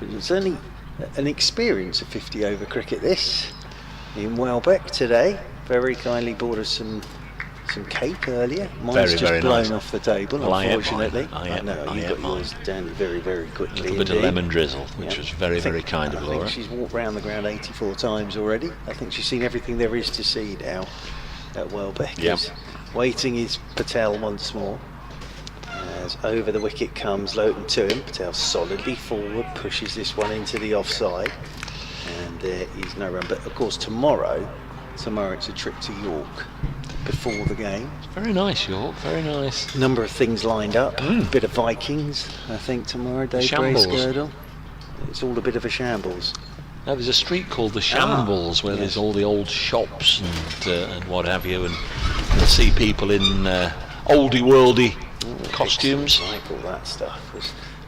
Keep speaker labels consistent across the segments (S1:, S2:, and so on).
S1: But it's only an experience of 50 over cricket this in Welbeck today. Very kindly bought us some cake earlier. Mine's just blown nice. Off the table, well, unfortunately.
S2: I know you got yours
S1: down very, very quickly.
S2: A little bit of lemon drizzle, which was very, very kind of Laura.
S1: I think she's walked around the ground 84 times already. I think she's seen everything there is to see now at Welbeck.
S2: Yep.
S1: Waiting is Patel once more. As over the wicket comes Loughton to him. Patel solidly forward, pushes this one into the offside. And there is no run. But of course tomorrow it's a trip to York before the game.
S2: Very nice, York, very nice.
S1: Number of things lined up. A bit of Vikings, I think, tomorrow. Dave Bracegirdle. It's all a bit of a shambles.
S2: Now, there's a street called the Shambles where there's all the old shops and what have you, and you'll see people in oldie worldy costumes.
S1: Like all that stuff.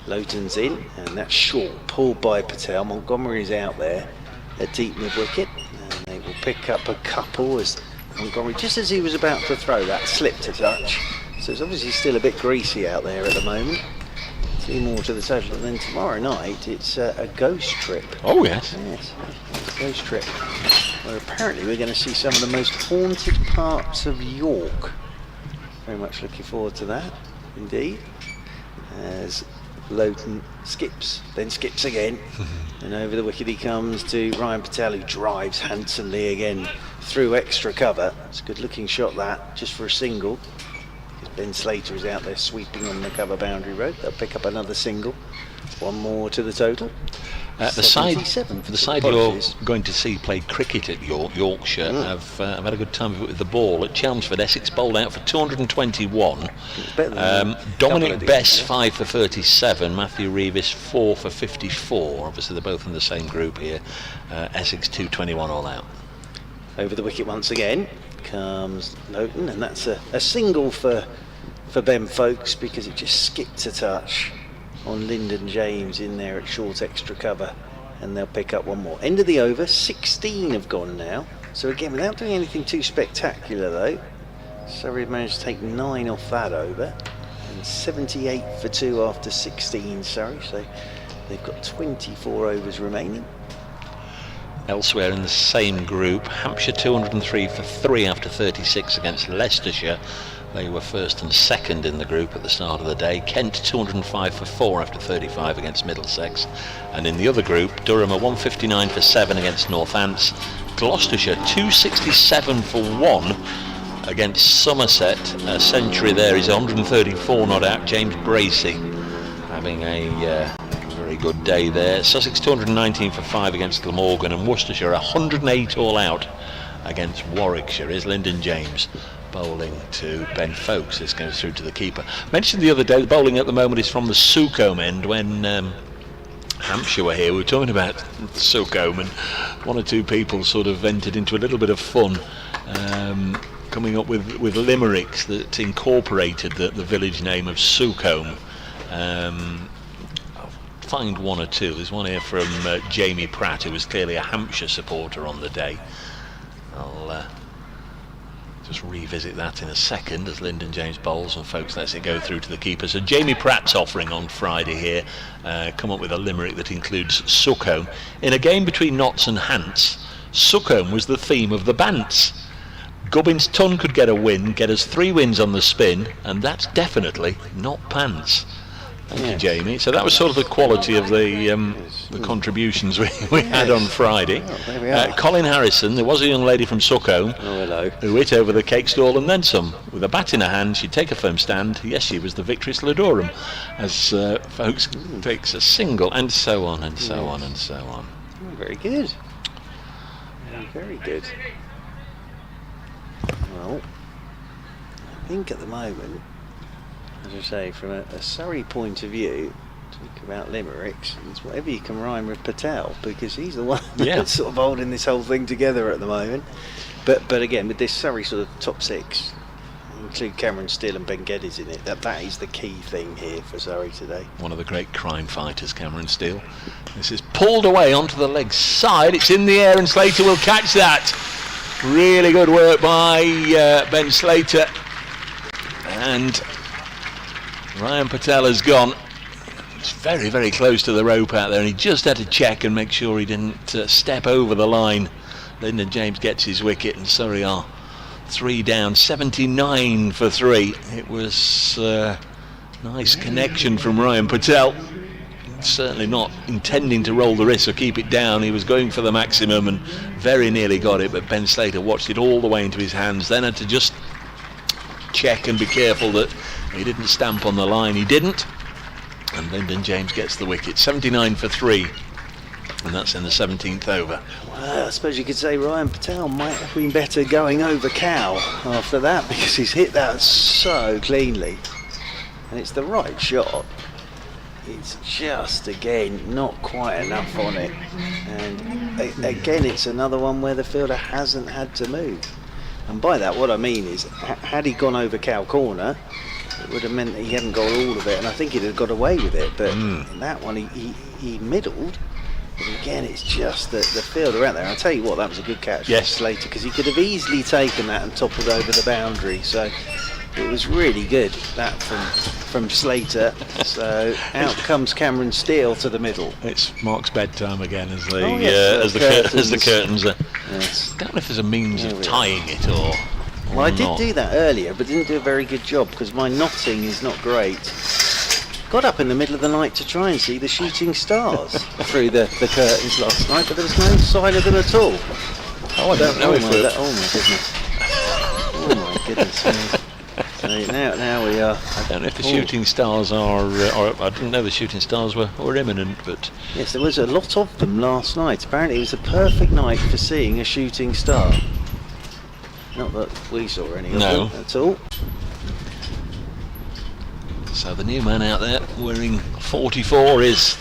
S1: Loughton's in, and that's short, pulled by Patel. Montgomery's out there at deep mid wicket, and they will pick up a couple as Montgomery, just as he was about to throw that, slipped a touch. So it's obviously still a bit greasy out there at the moment. 2 more to the total, and then tomorrow night it's a ghost trip.
S2: Oh yes.
S1: Yes, it's a ghost trip where apparently we're going to see some of the most haunted parts of York. Very much looking forward to that, indeed. As Loughton skips, then skips again, and over the wicket he comes to Ryan Patel, who drives handsomely again through extra cover. It's a good looking shot that, just for a single. Ben Slater is out there sweeping on the cover boundary road. They'll pick up another single. 1 more to the total.
S2: The side you're going to see play cricket at Yorkshire. I've had a good time with the ball at Chelmsford. Essex bowled out for 221. Dominic Bess 5 for 37. Matthew Reeves 4 for 54. Obviously they're both in the same group here. Essex 221 all out.
S1: Over the wicket once again comes Loughton, and that's a single for Ben Folkes, because it just skipped a touch on Lyndon James in there at short extra cover, and they'll pick up 1 more. End of the over, 16 have gone now. So again, without doing anything too spectacular though, Surrey managed to take 9 off that over, and 78 for 2 after 16 Surrey, so they've got 24 overs remaining.
S2: Elsewhere in the same group, Hampshire 203 for 3 after 36 against Leicestershire. They were first and second in the group at the start of the day. Kent 205 for 4 after 35 against Middlesex. And in the other group, Durham are 159 for 7 against Northants. Gloucestershire 267 for 1 against Somerset. A century there is 134 not out. James Bracey having a very good day there. Sussex 219 for 5 against Glamorgan, and Worcestershire 108 all out against Warwickshire. Is Lyndon James bowling to Ben Folkes. This goes through to the keeper. Mentioned the other day, the bowling at the moment is from the Sucombe end. When Hampshire were here, we were talking about Sucombe, and 1 or 2 people sort of entered into a little bit of fun, coming up with limericks that incorporated the village name of Sucombe. Find 1 or 2. There's one here from Jamie Pratt, who was clearly a Hampshire supporter on the day. I'll just revisit that in a second as Lyndon James bowls and Folkes lets it go through to the keeper. So Jamie Pratt's offering on Friday here, come up with a limerick that includes Sucombe. In a game between Notts and Hants, Sucombe was the theme of the Bants. Gubbins Ton could get a win, get us 3 wins on the spin, and that's definitely not pants. Thank you, Jamie. So that was sort of the quality of the contributions we had on Friday.
S1: There we are.
S2: Colin Harrison, there was a young lady from Sucombe who hit over the cake stall and then some. With a bat in her hand, she'd take a firm stand. Yes, she was the victorious Ladorum, as Folkes takes a single, and so on and so on and so on.
S1: Very good. Very good. Well, I think at the moment, as I say, from a Surrey point of view, talk about limericks, it's whatever you can rhyme with Patel, because he's the one that's sort of holding this whole thing together at the moment. But again, with this Surrey sort of top 6, include Cameron Steele and Ben Geddes in it, that is the key thing here for Surrey today.
S2: One of the great crime fighters, Cameron Steele. This is pulled away onto the leg side. It's in the air, and Slater will catch that. Really good work by Ben Slater. And Ryan Patel has gone It's very, very close to the rope out there, and he just had to check and make sure he didn't step over the line. Lyndon James gets his wicket, and Surrey are 3 down, 79 for 3. It was nice connection from Ryan Patel. Certainly not intending to roll the wrist or keep it down. He was going for the maximum and very nearly got it, but Ben Slater watched it all the way into his hands, then had to just check and be careful that he didn't stamp on the line. He didn't, and Lyndon James gets the wicket. 79 for 3, and that's in the 17th over.
S1: Well, I suppose you could say Ryan Patel might have been better going over Cow after that, because he's hit that so cleanly, and it's the right shot. It's just, again, not quite enough on it, and again it's another one where the fielder hasn't had to move. And by that what I mean is, had he gone over Cow corner, it would have meant that he hadn't got all of it, and I think he'd have got away with it, but in that one he middled. But again, it's just the fielder out there. I'll tell you what, that was a good catch from Slater, because he could have easily taken that and toppled over the boundary, so it was really good, that from Slater. So out comes Cameron Steele to the middle.
S2: It's Mark's bedtime again as the curtains are.
S1: Yes.
S2: I don't know if there's a means of tying it or
S1: well, I did
S2: not.
S1: do that earlier, but didn't do a very good job because my knotting is not great. Got up in the middle of the night to try and see the shooting stars through the curtains last night, but there was no sign of them at all.
S2: Oh, I don't know if
S1: oh my goodness. So now we are.
S2: I don't know if the shooting stars are, or I didn't know the shooting stars were imminent, but
S1: yes, there was a lot of them last night. Apparently, it was a perfect night for seeing a shooting star. Not that we saw any of them at all.
S2: So the new man out there wearing 44 is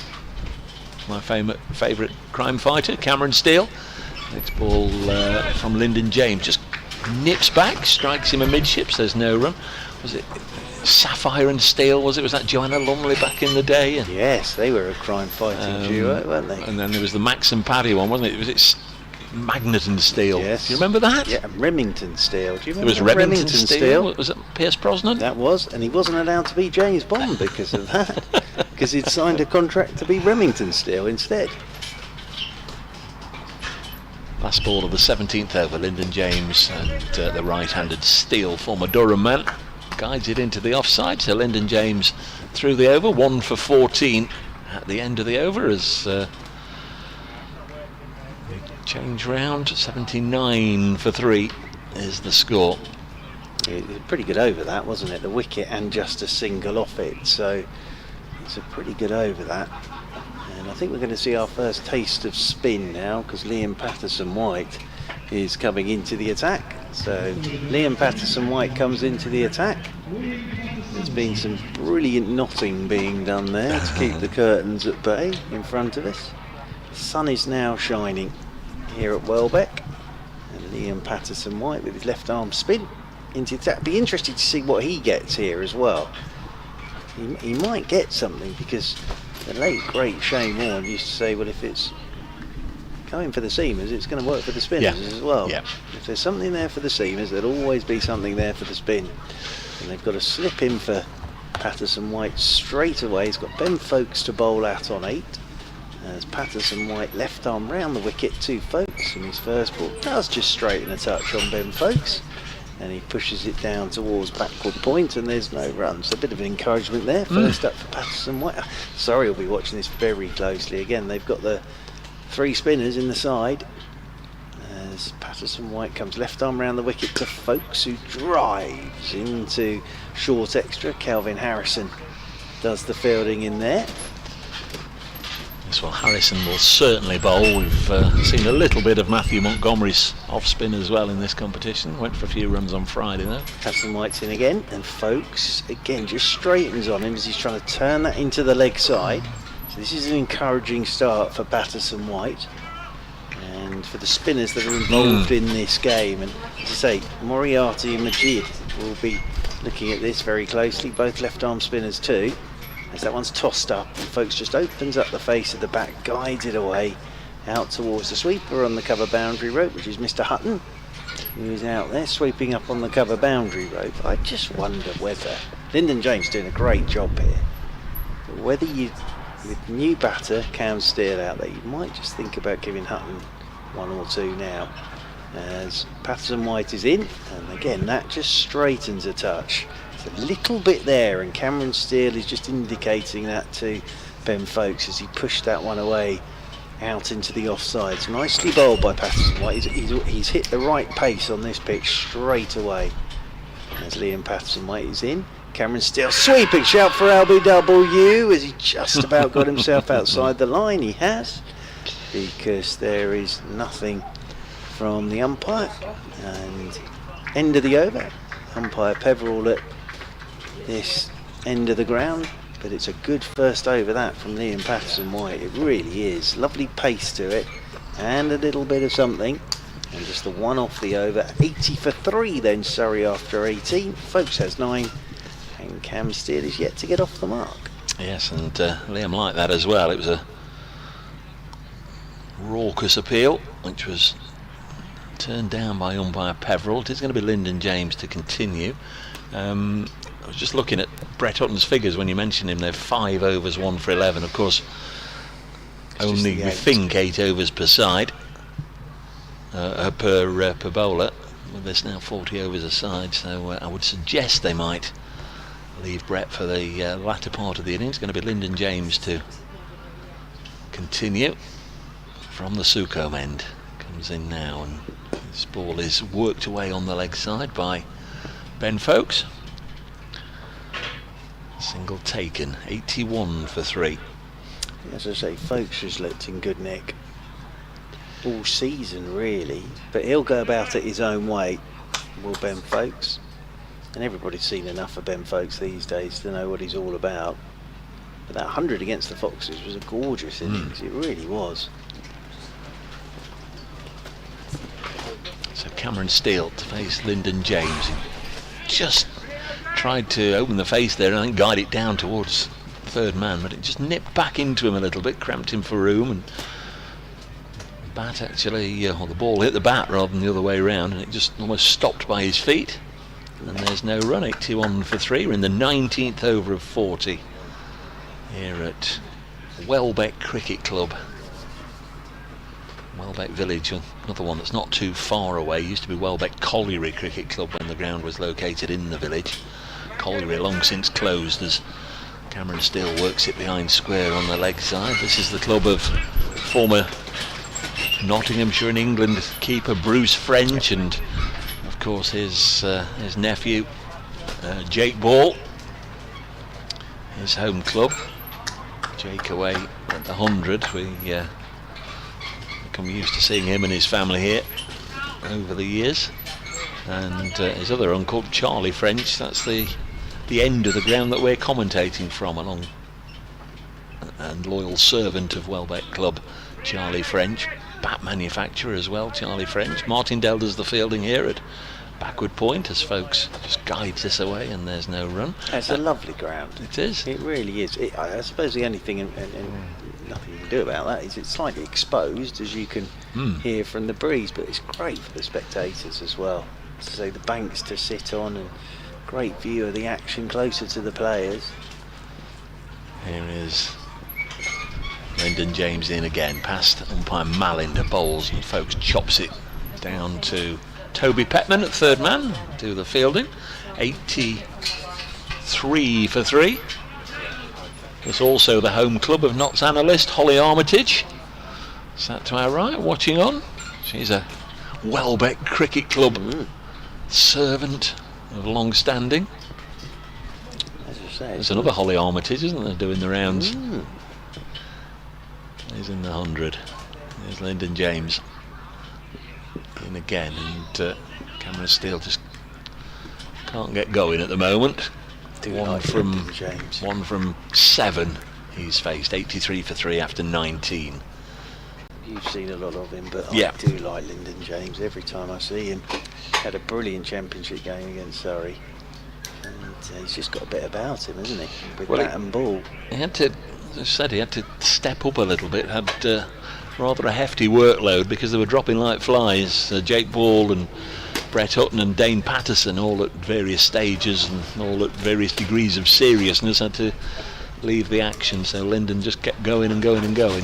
S2: my favourite crime fighter, Cameron Steele. Next ball from Lyndon James, just nips back, strikes him amidships. There's no run. Was it Sapphire and Steele? Was that Joanna Lumley back in the day? And
S1: yes, they were a crime fighting duo, weren't they?
S2: And then there was the Max and Paddy one, wasn't it? Was it Magnet and Steele?
S1: Yes.
S2: Do you remember that?
S1: Yeah, Remington Steele. Do you remember?
S2: It was Remington Steele. Was it Pierce Brosnan?
S1: That was, and he wasn't allowed to be James Bond because of that, because he'd signed a contract to be Remington Steele instead.
S2: Last ball of the 17th over, Lyndon James and the right-handed Steele, former Durham man, guides it into the offside. So Lyndon James through the over, 1 for 14 at the end of the over as we change round. 79 for 3 is the score.
S1: It was a pretty good over that, wasn't it? The wicket and just a single off it, so it's a pretty good over that. And I think we're going to see our first taste of spin now, because Liam Patterson-White is coming into the attack. So Liam Patterson-White comes into the attack. There's been some brilliant knotting being done there to keep the curtains at bay in front of us. The sun is now shining here at Welbeck, and Liam Patterson-White with his left arm spin into the attack. Be interested to see what he gets here as well. He might get something, because the late great Shane Warne used to say, well, if it's going for the seamers, it's going to work for the spinners as well.
S2: Yeah.
S1: If there's something there for the seamers, there'll always be something there for the spin. And they've got to slip in for Patterson-White straight away. He's got Ben Foakes to bowl out on 8. As Patterson-White left arm round the wicket to Foakes, and his first ball does just straighten a touch on Ben Foakes. And he pushes it down towards backward point, and there's no run. So a bit of an encouragement there. First up for Patterson-White. Sorry, we'll be watching this very closely. Again, they've got the 3 spinners in the side. As Patterson-White comes left arm round the wicket to Foakes, who drives into short extra. Calvin Harrison does the fielding in there.
S2: Yes, well, Harrison will certainly bowl. We've seen a little bit of Matthew Montgomery's off spin as well in this competition. Went for a few runs on Friday though.
S1: Patterson-White's in again, and Foakes again just straightens on him as he's trying to turn that into the leg side. So this is an encouraging start for Patterson-White and for the spinners that are involved in this game. And as I say, Moriarty and Majid will be looking at this very closely, both left arm spinners too. As that one's tossed up, and Foakes just opens up the face of the bat, guides it away out towards the sweeper on the cover boundary rope, which is Mr. Hutton, who's out there sweeping up on the cover boundary rope. I just wonder whether Lyndon James doing a great job here, whether you, with new batter, Cam Steele out there, you might just think about giving Hutton 1 or 2 now. As Patterson White is in, and again that just straightens a touch. It's a little bit there, and Cameron Steele is just indicating that to Ben Folkes as he pushed that one away out into the offsides. Nicely bowled by Patterson White. He's hit the right pace on this pitch straight away. As Liam Patterson White is in, Cameron Steele sweeping shout for LBW as he just about got himself outside the line. He has, because there is nothing from the umpire. And end of the over, umpire Peverall at this end of the ground, but it's a good first over that from Liam Patterson White. It really is. Lovely pace to it and a little bit of something, and just the one off the over. 80 for 3 then Surrey after 18. Folkes has 9 and Cam Steele is yet to get off the mark.
S2: Yes, and Liam liked that as well. It was a raucous appeal which was turned down by umpire Peverall. It is going to be Lyndon James to continue. I was just looking at Brett Hutton's figures when you mentioned him. They're 5 overs, 1 for 11. Of course,
S1: It's
S2: only we think 8 overs per side, per bowler. Well, there's now 40 overs a side, so I would suggest they might leave Brett for the latter part of the innings. It's going to be Lyndon James to continue from the Sukhum end. Comes in now, and this ball is worked away on the leg side by Ben Folkes. Single taken, 81 for 3.
S1: As I say, Folkes has looked in good nick all season really, but he'll go about it his own way, will Ben Folkes. And everybody's seen enough of Ben Folkes these days to know what he's all about. But that 100 against the Foxes was a gorgeous innings, it really was.
S2: So Cameron Steele to face Lyndon James. He just tried to open the face there and guide it down towards third man, but it just nipped back into him a little bit, cramped him for room, and the bat actually, or the ball hit the bat rather than the other way around, and it just almost stopped by his feet. And there's no run. 81 for 3. We're in the 19th over of 40 here at Welbeck Cricket Club. Welbeck Village, another one that's not too far away. Used to be Welbeck Colliery Cricket Club when the ground was located in the village. Colliery long since closed as Cameron Steele works it behind square on the leg side. This is the club of former Nottinghamshire and England keeper Bruce French, and of course his nephew Jake Ball, his home club. Jake away at the 100. We become used to seeing him and his family here over the years, and his other uncle Charlie French. That's the end of the ground that we're commentating from, along, and loyal servant of Welbeck Club Charlie French, bat manufacturer as well Charlie French. Martindale does the fielding here at backward point as Folkes just guides this away, and there's no run.
S1: It's a lovely ground.
S2: It is.
S1: It really is. I suppose the only thing, and nothing you can do about that, is it's slightly exposed, as you can hear from the breeze, but it's great for the spectators as well. So the banks to sit on, and great view of the action closer to the players.
S2: Here is Lyndon James in again, past umpire Malinder bowls, and Folkes chops it down to Toby Petman at third man, do the fielding. 83 for 3. It's also the home club of Notts analyst Holly Armitage, sat to our right watching on. She's a Welbeck Cricket Club servant of long standing.
S1: As I say,
S2: there's another Holly Armitage, isn't there, doing the rounds. He's in the 100. There's Lyndon James in again, and Cameron Steele just can't get going at the moment. One from 7 he's faced. 83 for 3 after 19.
S1: You've seen a lot of him, but
S2: yeah.
S1: I do like Lyndon James every time I see him. Had a brilliant championship game against Surrey, and he's just got a bit about him, hasn't he? With bat and ball.
S2: He had to, as I said, he had to step up a little bit. Had rather a hefty workload because they were dropping like flies. Jake Ball and Brett Hutton and Dane Patterson, all at various stages and all at various degrees of seriousness, had to leave the action, so Lyndon just kept going and going and going.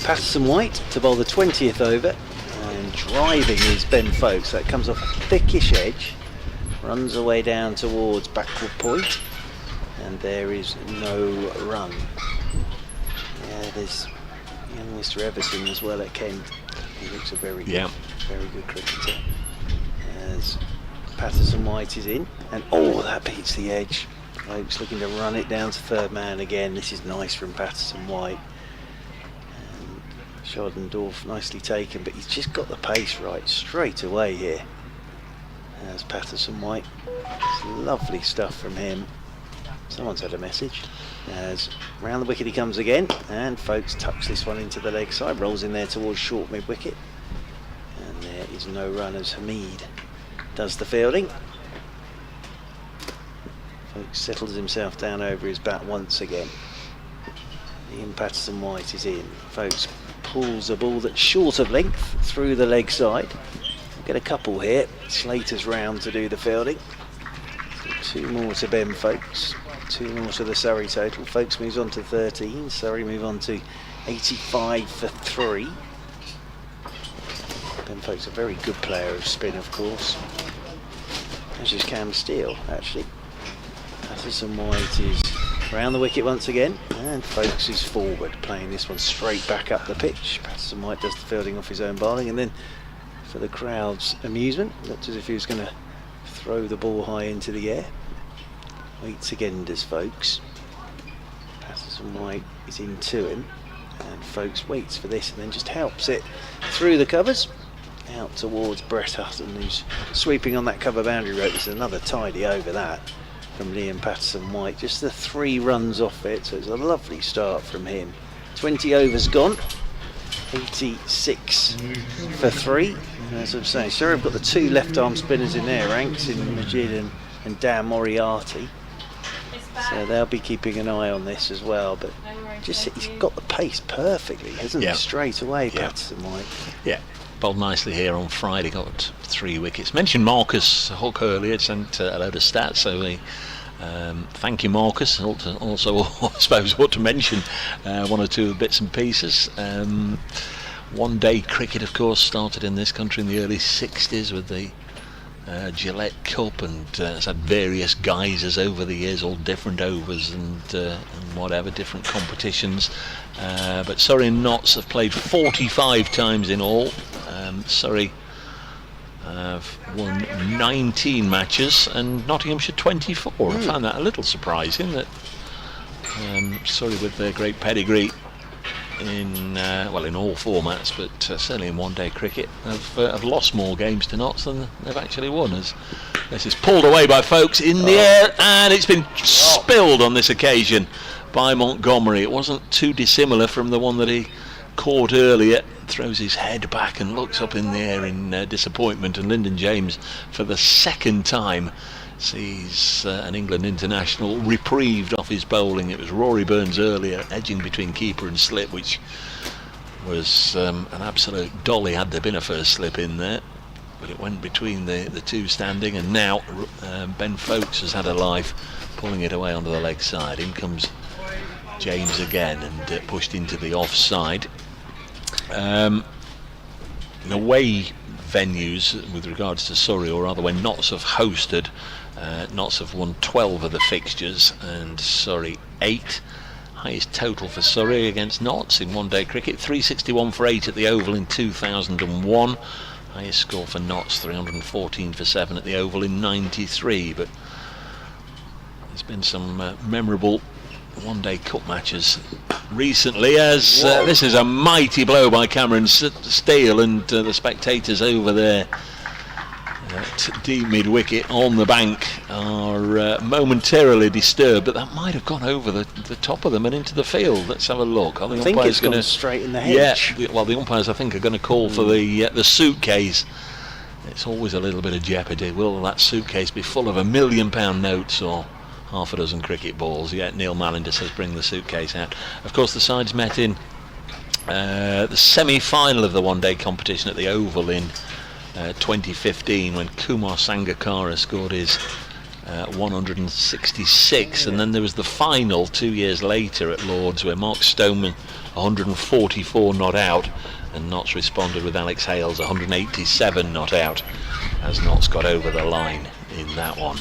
S1: Patterson White to bowl the 20th over, and driving is Ben Folkes. That comes off a thickish edge, runs away down towards backward point, and there is no run. Yeah, there's young Mr. Everson as well at Kent. He looks a very good cricketer. As Patterson White is in, and that beats the edge. Folkes looking to run it down to third man again. This is nice from Patterson White. Schardendorf nicely taken, but he's just got the pace right straight away here. As Patterson White, it's lovely stuff from him. Someone's had a message. As round the wicket he comes again, and Folkes tucks this one into the leg side, rolls in there towards short mid wicket, and there is no run as Hamid does the fielding. Folkes settles himself down over his bat once again. Ian Patterson White is in. Folkes pulls a ball that's short of length through the leg side. We'll get a couple here. Slater's round to do the fielding. So 2 more to Ben Folkes. 2 more to the Surrey total. Folkes moves on to 13. Surrey move on to 85 for 3. Ben Folkes a very good player of spin, of course. As is Cam Steele, actually. Patterson White is round the wicket once again, and Folkes is forward, playing this one straight back up the pitch. Patterson White does the fielding off his own bowling, and then for the crowd's amusement, looked as if he was going to throw the ball high into the air. Waits again, does Folkes. Patterson White is into him, and Folkes waits for this and then just helps it through the covers out towards Brett Hutton, who's sweeping on that cover boundary rope. There's another tidy over that from Liam Patterson White, just the 3 runs off it, so it's a lovely start from him. 20 overs gone, 86 for 3. As I'm saying, Surrey have got the 2 left arm spinners in their ranks, in Majid and Dan Moriarty, so they'll be keeping an eye on this as well. But just he's got the pace perfectly, hasn't he? Straight away, Patterson White. Yeah.
S2: Bowled nicely here on Friday, got 3 wickets. Mentioned Marcus Hook earlier, sent a load of stats, so we thank you, Marcus. Also, I suppose, what to mention, 1 or 2 bits and pieces. One-day cricket, of course, started in this country in the early 60s with the Gillette Cup, and it's had various guises over the years, all different overs and whatever, different competitions. But Surrey and Notts have played 45 times in all. Surrey have won 19 matches and Nottinghamshire 24. I found that a little surprising that Surrey, with their great pedigree in all formats, but certainly in one-day cricket, have lost more games to Notts than they've actually won. As this is pulled away by Folkes in the air, and it's been spilled on this occasion by Montgomery. It wasn't too dissimilar from the one that he caught earlier. Throws his head back and looks up in the air in disappointment, and Lyndon James, for the 2nd time, sees an England international reprieved off his bowling. It was Rory Burns earlier, edging between keeper and slip, which was an absolute dolly had there been a first slip in there, but it went between the 2 standing, and now Ben Folkes has had a life, pulling it away onto the leg side. In comes James again, and pushed into the offside. In away venues with regards to Surrey, or rather when Notts have hosted, Notts have won 12 of the fixtures and Surrey 8. Highest total for Surrey against Notts in one-day cricket, 361 for 8 at the Oval in 2001. Highest score for Notts, 314 for 7 at the Oval in 93. But there's been some memorable one-day cup matches recently, as this is a mighty blow by Cameron Steele, and the spectators over there at deep mid-wicket on the bank are momentarily disturbed, but that might have gone over the top of them and into the field. Let's have a look.
S1: I think it's gone straight in the hedge.
S2: Yeah, well, the umpires, I think, are going to call for the suitcase. It's always a little bit of jeopardy. Will that suitcase be full of £1 million notes or half a dozen cricket balls? Yeah, Neil Mallender says bring the suitcase out. Of course, the sides met in the semi-final of the one-day competition at the Oval in 2015, when Kumar Sangakkara scored his 166, and then there was the final 2 years later at Lords where Mark Stoneman 144 not out, and Notts responded with Alex Hales 187 not out, as Notts got over the line in that one.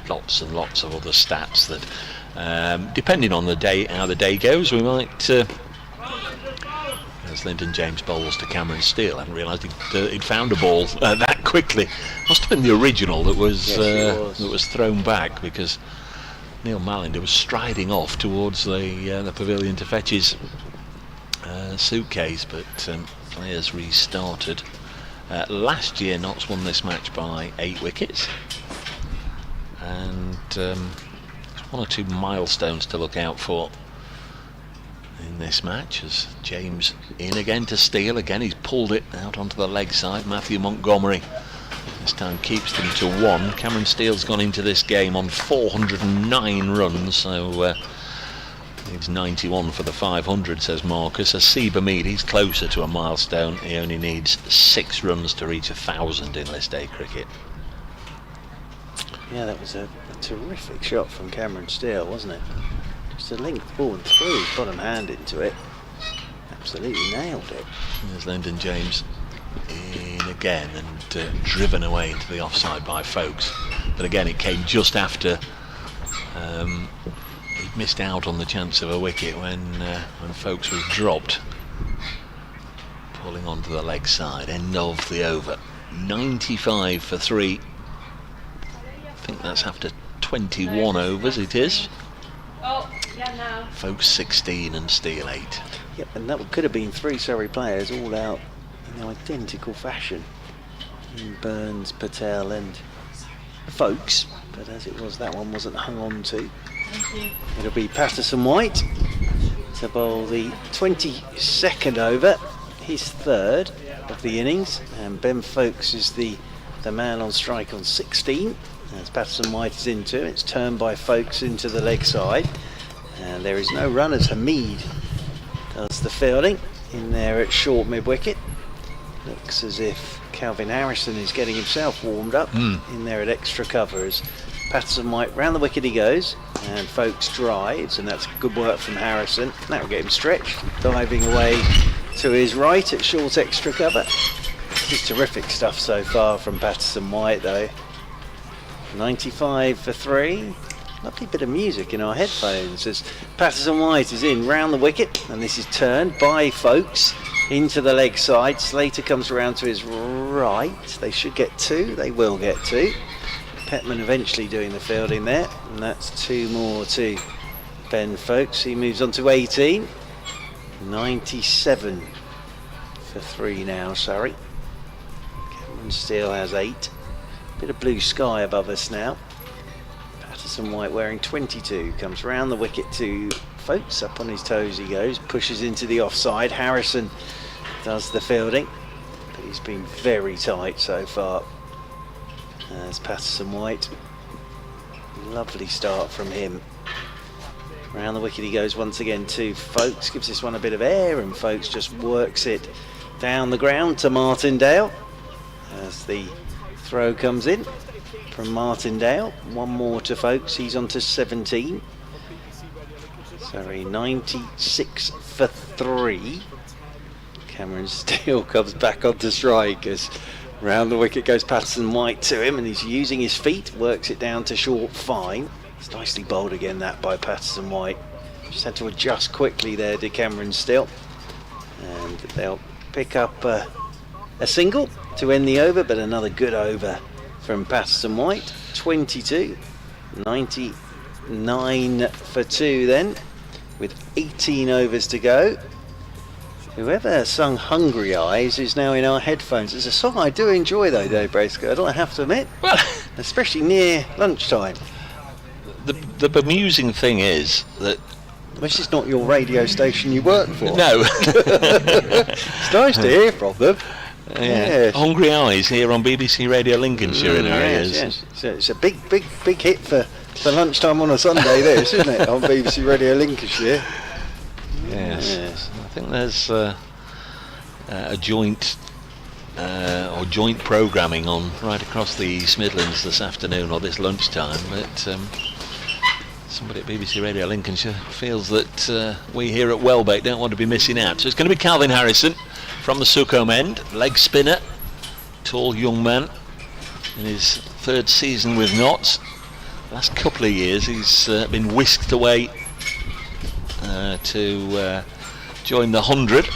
S2: Lots and lots of other stats that, depending on the day, how the day goes, we might. As Lyndon James bowls to Cameron Steele, I hadn't realised he'd found a ball that quickly. Must have been the original that was thrown back, because Neil Malinder was striding off towards the pavilion to fetch his suitcase, but players restarted. Last year Notts won this match by 8 wickets, and one or two milestones to look out for in this match, as James in again to Steele. Again he's pulled it out onto the leg side. Matthew Montgomery this time keeps them to 1. Cameron Steele's gone into this game on 409 runs, so needs 91 for the 500, says Marcus. Asiba Mead, he's closer to a milestone. He only needs 6 runs to reach 1,000 in list A cricket.
S1: Yeah, that was a terrific shot from Cameron Steele, wasn't it? Just a length ball and threw his bottom hand into it. Absolutely nailed it.
S2: There's Lyndon James in again and driven away into the offside by Folkes. But again, it came just after he'd missed out on the chance of a wicket when Folkes was dropped. Pulling onto the leg side, end of the over. 95 for 3. I think that's after 21 overs, it is. Folkes 16 and Steele 8.
S1: Yep, and that could have been 3 Surrey players all out in identical fashion. Burns, Patel and Folkes, but as it was, that one wasn't hung on to. It'll be Patterson White to bowl the 22nd over, his 3rd of the innings, and Ben Folkes is the man on strike on 16. As Patterson White is into, it's turned by Folkes into the leg side, and there is no run as Hamid does the fielding in there at short mid-wicket. Looks as if Calvin Harrison is getting himself warmed up in there at extra cover, as Patterson White round the wicket he goes, and Folkes drives, and that's good work from Harrison. That will get him stretched, diving away to his right at short extra cover. This is terrific stuff so far from Patterson White though. 95 for 3. Lovely bit of music in our headphones as Patterson White is in round the wicket, and this is turned by Folkes into the leg side. Slater comes around to his right. They should get 2. They will get 2. Petman eventually doing the fielding there, and that's 2 more to Ben Folkes. He moves on to 18. 97 for 3 now, Surrey. Cameron Steele has 8. Bit of blue sky above us now. Patterson White wearing 22 comes round the wicket to Folkes. Up on his toes he goes, pushes into the offside. Harrison does the fielding, but he's been very tight so far. As Patterson White, lovely start from him. Round the wicket he goes once again to Folkes, gives this one a bit of air, and Folkes just works it down the ground to Martindale as the throw comes in from Martindale. 1 more to Folkes, he's on to 17. Sorry, 96 for 3. Cameron Steele comes back onto strike as round the wicket goes Patterson White to him, and he's using his feet, works it down to short fine. It's nicely bowled again, that by Patterson White. Just had to adjust quickly there to Cameron Steele, and they'll pick up a single to end the over, but another good over from Patterson White. 22, 99 for 2 then, with 18 overs to go. Whoever sung Hungry Eyes is now in our headphones. It's a song I do enjoy though, Dave Bracegirdle, I have to admit. Well, especially near lunchtime.
S2: The bemusing thing is that
S1: this is not your radio station you work for.
S2: No.
S1: It's nice to hear from them.
S2: Yes. Hungry Eyes here on BBC Radio Lincolnshire in our ears.
S1: Yes. So it's a big hit for lunchtime on a Sunday, this, isn't it, on BBC Radio Lincolnshire?
S2: Yes. I think there's a joint or joint programming on right across the East Midlands this afternoon or this lunchtime, but somebody at BBC Radio Lincolnshire feels that we here at Welbeck don't want to be missing out. So it's going to be Calvin Harrison from the Succombe end, leg spinner, tall young man in his third season with Notts. Last couple of years he's been whisked away to join the 100.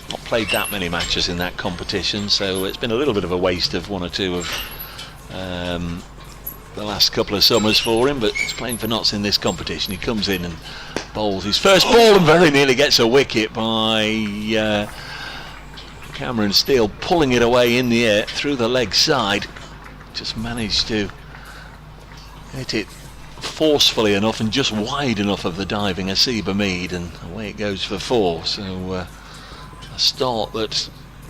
S2: Not played that many matches in that competition, so it's been a little bit of a waste of one or two of the last couple of summers for him, but he's playing for Notts in this competition. He comes in and bowls his first ball and very nearly gets a wicket by Cameron Steele, pulling it away in the air through the leg side. Just managed to hit it forcefully enough and just wide enough of the diving Asiba Mead, and away it goes for 4. So a start that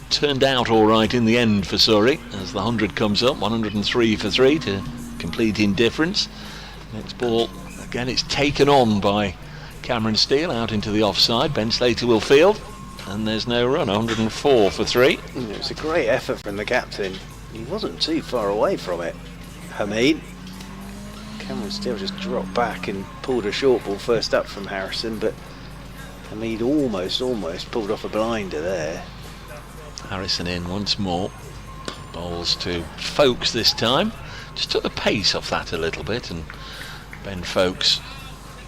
S2: turned out all right in the end for Surrey as the 100 comes up. 103 for 3 to complete indifference. Next ball again, it's taken on by Cameron Steele out into the offside. Ben Slater will field, and there's no run. 104 for 3.
S1: It was a great effort from the captain. He wasn't too far away from it, Hamid. Cameron Steele just dropped back and pulled a short ball first up from Harrison, but Hamid almost pulled off a blinder there.
S2: Harrison in once more. Bowls to Folkes this time. Just took the pace off that a little bit, and Ben Folkes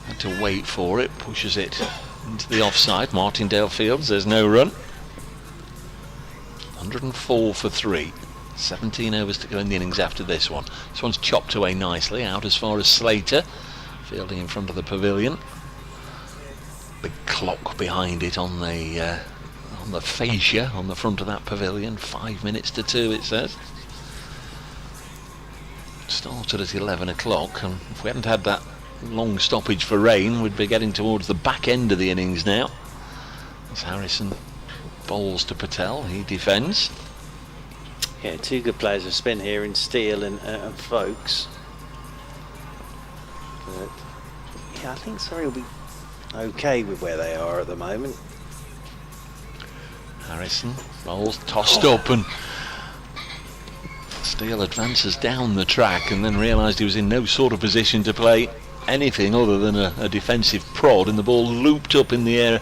S2: had to wait for it. Pushes it into the offside. Martindale fields. There's no run. 104 for 3. 17 overs to go in the innings after this one. This one's chopped away nicely out as far as Slater, fielding in front of the pavilion. Big clock behind it on the fascia on the front of that pavilion. 5 minutes to 2 it says. Started at 11 o'clock, and if we hadn't had that long stoppage for rain, we'd be getting towards the back end of the innings now. As Harrison bowls to Patel, he defends.
S1: Yeah, two good players have spin here in Steele and Folkes. But yeah, I think Surrey will be okay with where they are at the moment.
S2: Harrison bowls tossed up, and Steele advances down the track and then realised he was in no sort of position to play anything other than a defensive prod, and the ball looped up in the air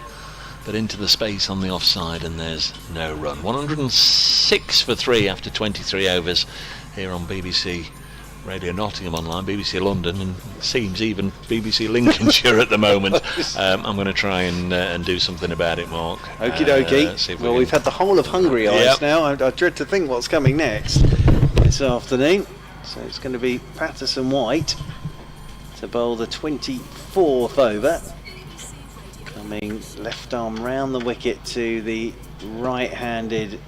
S2: but into the space on the offside, and there's no run. 106 for 3 after 23 overs here on BBC Radio Nottingham online, BBC London, and it seems even BBC Lincolnshire at the moment. I'm going to try and do something about it, Mark.
S1: Okie dokie. Well, we've had the whole of Hungary eyes now. I dread to think what's coming next this afternoon. So it's going to be Patterson White to bowl the 24th over. Coming left arm round the wicket to the right-handed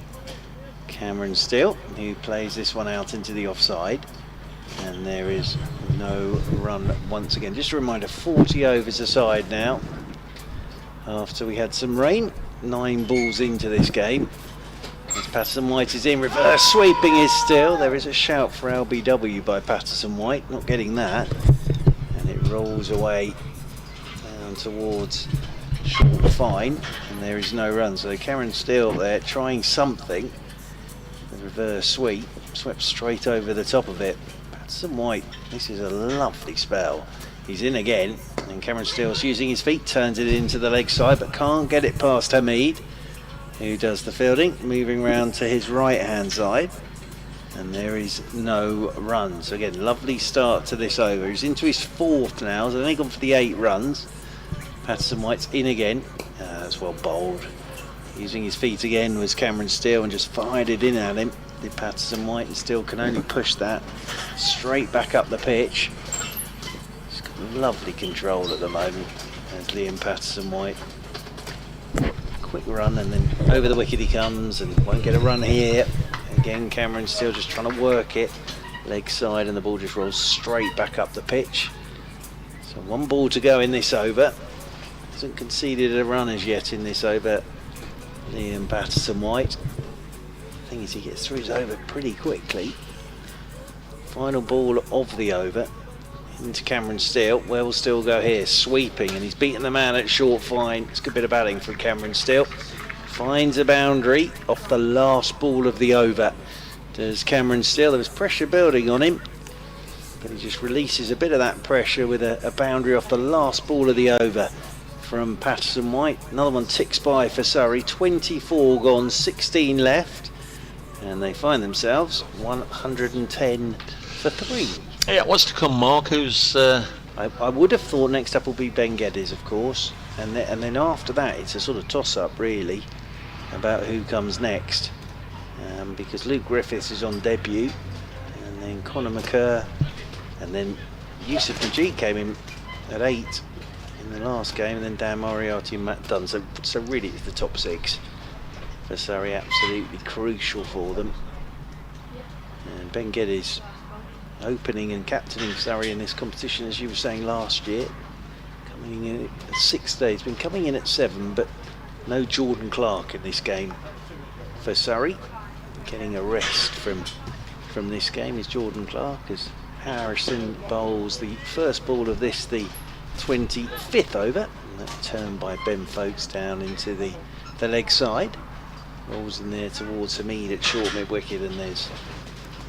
S1: Cameron Steele, who plays this one out into the offside. And there is no run once again. Just a reminder, 40 overs aside now after we had some rain. 9 balls into this game. As Patterson White is in, reverse sweeping is still. There is a shout for LBW by Patterson White, not getting that. And it rolls away down towards short fine, and there is no run. So Cameron Steele there trying something. The reverse sweep, swept straight over the top of it. Patterson White, this is a lovely spell. He's in again, and Cameron Steele's using his feet, turns it into the leg side, but can't get it past Hamid, who does the fielding, moving round to his right hand side, and there is no run. So again, lovely start to this over. He's into his 4th now, so they've gone for the 8 runs. Patterson White's in again. That's well bowled. Using his feet again was Cameron Steele and just fired it in at him. Did Patterson White, and Steele can only push that straight back up the pitch. He's got lovely control at the moment as Liam Patterson White. Quick run, and then over the wicket he comes and won't get a run here. Again, Cameron Steele just trying to work it leg side, and the ball just rolls straight back up the pitch. So 1 ball to go in this over. Hasn't conceded a run as yet in this over, Liam Patterson White. The thing is, he gets through his over pretty quickly. Final ball of the over into Cameron Steele. Where will Steele go here? Sweeping, and he's beaten the man at short fine. It's a good bit of batting from Cameron Steele. finds a boundary off the last ball of the over. Does Cameron Steele. There was pressure building on him, but he just releases a bit of that pressure with a boundary off the last ball of the over from Patterson White. Another one ticks by for Surrey. 24 gone, 16 left, and they find themselves 110 for 3.
S2: Yeah, what's to come, Mark? Who's
S1: I would have thought next up will be Ben Geddes, of course, and then after that it's a sort of toss-up really about who comes next, because Luke Griffiths is on debut, and then Conor McCurr, and then Yusuf Majid came in at 8 in the last game, and then Dan Moriarty and Matt Dunn. So really it's the top 6 for Surrey, absolutely crucial for them. And Ben Geddes opening and captaining Surrey in this competition, as you were saying last year, coming in at 6th day. He's been coming in at 7, but no Jordan Clark in this game for Surrey. Getting a rest from this game is Jordan Clark, as Harrison bowls the first ball of this, the 25th over, and that's turned by Ben Folkes down into the leg side. Rolls in there towards Hamid at short mid-wicket, and there's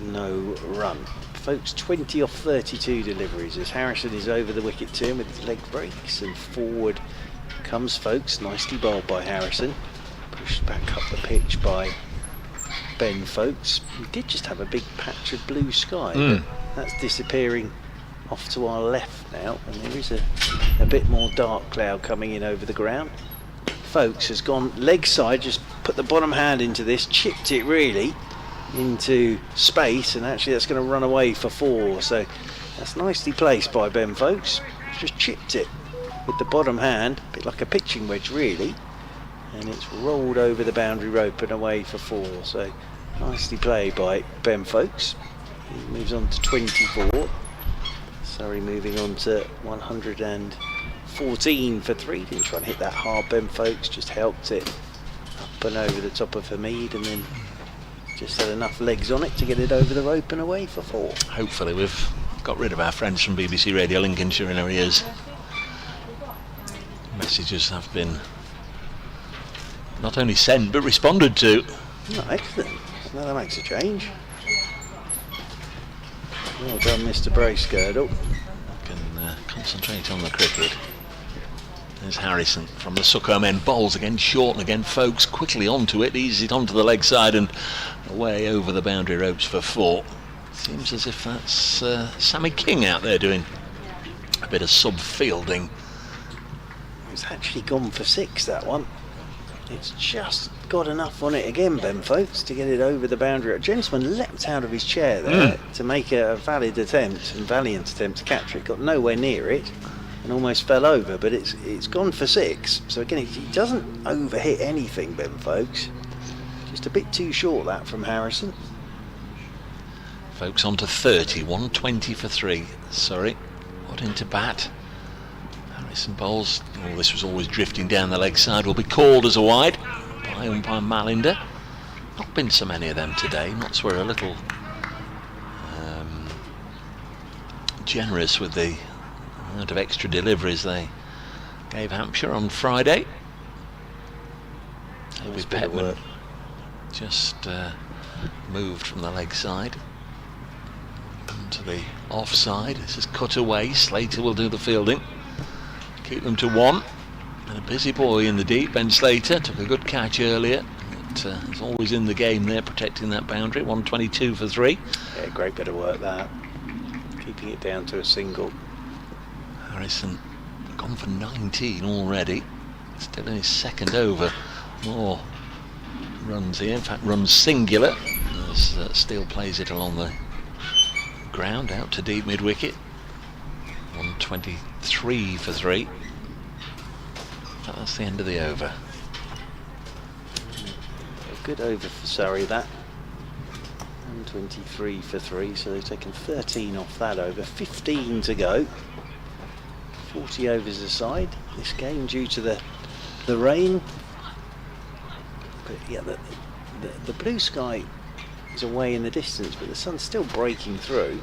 S1: no run. Folkes 20 off 32 deliveries as Harrison is over the wicket to him with his leg breaks, and forward comes Folkes, nicely bowled by Harrison, pushed back up the pitch by Ben Folkes. He did just have a big patch of blue sky, but that's disappearing off to our left now, and there is a bit more dark cloud coming in over the ground. Folkes has gone leg side, just put the bottom hand into this, chipped it really into space, and actually that's going to run away for 4, so that's nicely placed by Ben Folkes. Just chipped it with the bottom hand, a bit like a pitching wedge really, and it's rolled over the boundary rope and away for 4, so nicely played by Ben Folkes. He moves on to 24. Surrey moving on to 114 for 3. Didn't try and hit that hard, Ben Folkes, just helped it up and over the top of Hamid, and then just had enough legs on it to get it over the rope and away for 4.
S2: Hopefully we've got rid of our friends from BBC Radio Lincolnshire in our ears. Messages have been not only sent but responded to.
S1: Oh, excellent. Well, that makes a change. Well done, Mr. Bracegirdle.
S2: Can concentrate on the cricket. There's Harrison from the Succo men, bowls again, short, and again Folkes quickly onto it, eases it onto the leg side and away over the boundary ropes for 4. Seems as if that's Sammy King out there doing a bit of sub-fielding.
S1: It's actually gone for 6, that one. It's just got enough on it again, Ben Folkes, to get it over the boundary. A gentleman leapt out of his chair there to make a valiant attempt to catch it. Got nowhere near it and almost fell over, but it's gone for 6. So again, he doesn't overhit anything, Ben Folkes. Just a bit too short that from Harrison.
S2: Folkes on to 30, 120 for 3. Sorry, what into bat. Harrison bowls. Oh, this was always drifting down the leg side. Will be called as a wide by umpire Malinder. Not been so many of them today. Notts were a little generous with the amount of extra deliveries they gave Hampshire on Friday. Toby Petman just moved from the leg side onto the offside. This is cut away. Slater will do the fielding. Keep them to 1. And a busy boy in the deep. Ben Slater took a good catch earlier. He's always in the game there, protecting that boundary. 122 for 3.
S1: Yeah, great bit of work that. Keeping it down to a single.
S2: Harrison gone for 19 already. Still in his second over. More runs here. In fact, runs singular. As Steele plays it along the ground out to deep mid-wicket. 123 for 3. That's the end of the over.
S1: A good over for Surrey, that. 123 for 3, so they've taken 13 off that over. 15 to go. 40 overs aside. This game due to the rain. But yeah, the blue sky is away in the distance, but the sun's still breaking through.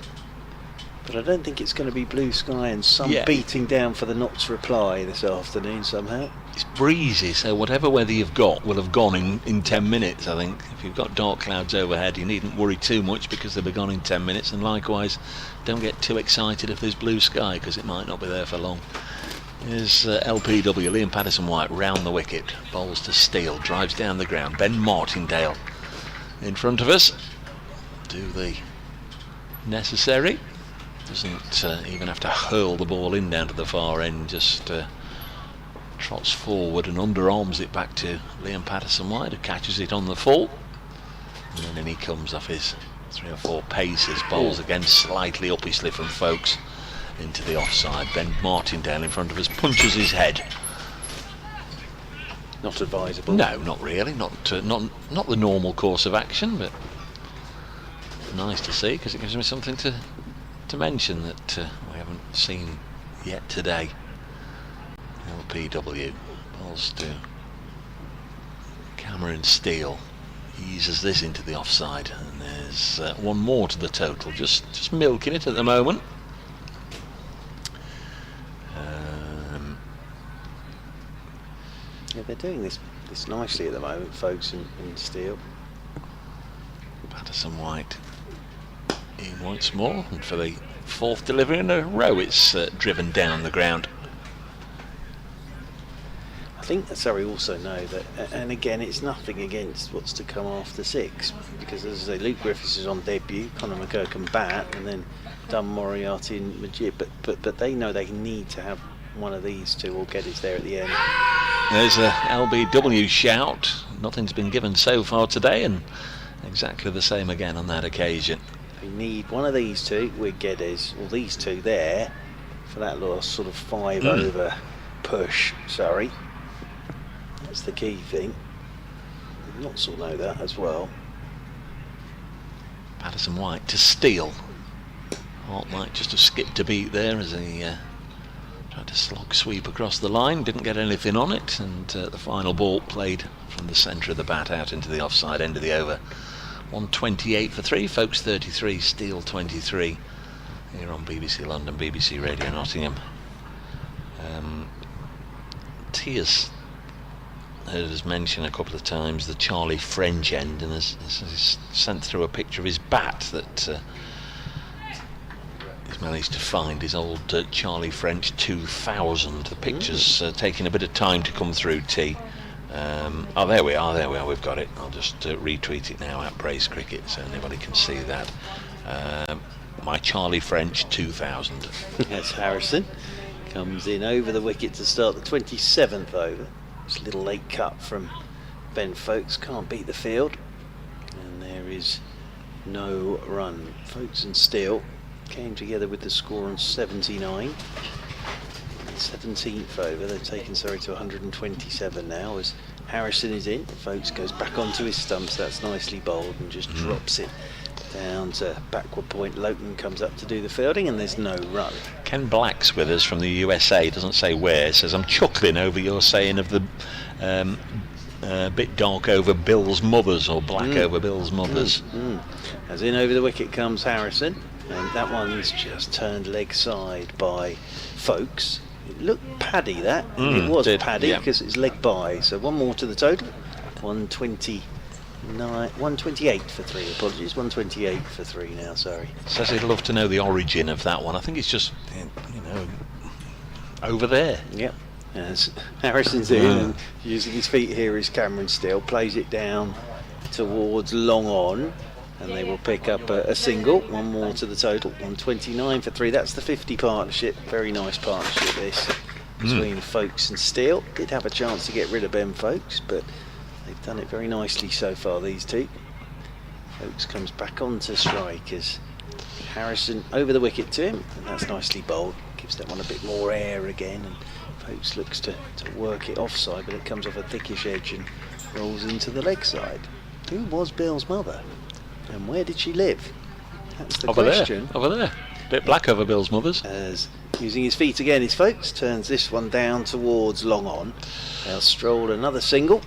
S1: But I don't think it's going to be blue sky and sun beating down for the Notts reply this afternoon somehow.
S2: It's breezy, so whatever weather you've got will have gone in 10 minutes, I think. If you've got dark clouds overhead, you needn't worry too much because they'll be gone in 10 minutes. And likewise, don't get too excited if there's blue sky because it might not be there for long. Here's LPW, Liam Patterson-White, round the wicket. Bowls to Steele, drives down the ground. Ben Martindale in front of us. Do the necessary. Doesn't even have to hurl the ball in down to the far end, just trots forward and underarms it back to Liam Patterson-White, who catches it on the full. And then he comes off his 3 or 4 paces, bowls again slightly upishly from Folkes into the offside. Ben Martindale in front of us punches his head.
S1: Not advisable.
S2: No, not really. Not the normal course of action, but nice to see because it gives me something to mention that we haven't seen yet today. LPW balls to Cameron Steele, eases this into the offside, and there's one more to the total. Just milking it at the moment.
S1: Yeah, they're doing this nicely at the moment, Folkes and Steele.
S2: Patterson-White in once more, and for the 4th delivery in a row it's driven down the ground.
S1: I think that Surrey also know that, and again it's nothing against what's to come after 6, because as I say, Luke Griffiths is on debut, Conor McGurk bat, and then Dunn, Moriarty and Majid, but they know they need to have one of these two or Geddes there at the end.
S2: There's a LBW shout. Nothing's been given so far today, and exactly the same again on that occasion.
S1: They need one of these two with Geddes, or these two there, for that little sort of 5 over push. Sorry, that's the key thing. Notts will know that as well.
S2: Patterson-White to Steele. Hart might just have skipped a beat there as he tried to slog sweep across the line, didn't get anything on it, and the final ball played from the centre of the bat out into the offside end of the over. 128 for 3, Folkes 33, Steele 23, here on BBC London, BBC Radio Nottingham. Tiers heard us mention a couple of times the Charlie French end, and has sent through a picture of his bat that he's managed to find, his old Charlie French 2000. The picture's taking a bit of time to come through, T. Oh, there we are, we've got it. I'll just retweet it now at Brace Cricket so anybody can see that. My Charlie French 2000.
S1: That's Harrison. Comes in over the wicket to start the 27th over. It's a little late cut from Ben Folkes, can't beat the field. And there is no run. Folkes and Steele came together with the score on 79. 17th over, they've taken Surrey to 127 now as Harrison is in. Folkes goes back onto his stumps, that's nicely bowled, and just drops it down to backward point. Loughton comes up to do the fielding and there's no run.
S2: Ken Black's with us from the USA, doesn't say where, says I'm chuckling over your saying of the bit dark over Bill's mothers, or black over Bill's mothers.
S1: As in over the wicket comes Harrison, and that one's just turned leg side by Folkes. It looked paddy, that. It was paddy because it's leg by. So one more to the total. 128 for 3. Apologies, 128 for 3 now. Sorry.
S2: Says he'd love to know the origin of that one. I think it's just, over there.
S1: Yep. As Harrison's in and using his feet here is Cameron Steele, plays it down towards long on, and they will pick up a single. One more to the total. 129 for 3. That's the 50 partnership. Very nice partnership this between Folkes and Steele. Did have a chance to get rid of Ben Folkes, but they've done it very nicely so far, these two. Folkes comes back onto strike as Harrison over the wicket to him, and that's nicely bowled. Gives that one a bit more air again, and Folkes looks to work it offside, but it comes off a thickish edge and rolls into the leg side. Who was Bill's mother? And where did she live? That's the question.
S2: Over there. Bit black over Bill's mother's.
S1: As using his feet again, his Folkes turns this one down towards long on. They'll stroll another single.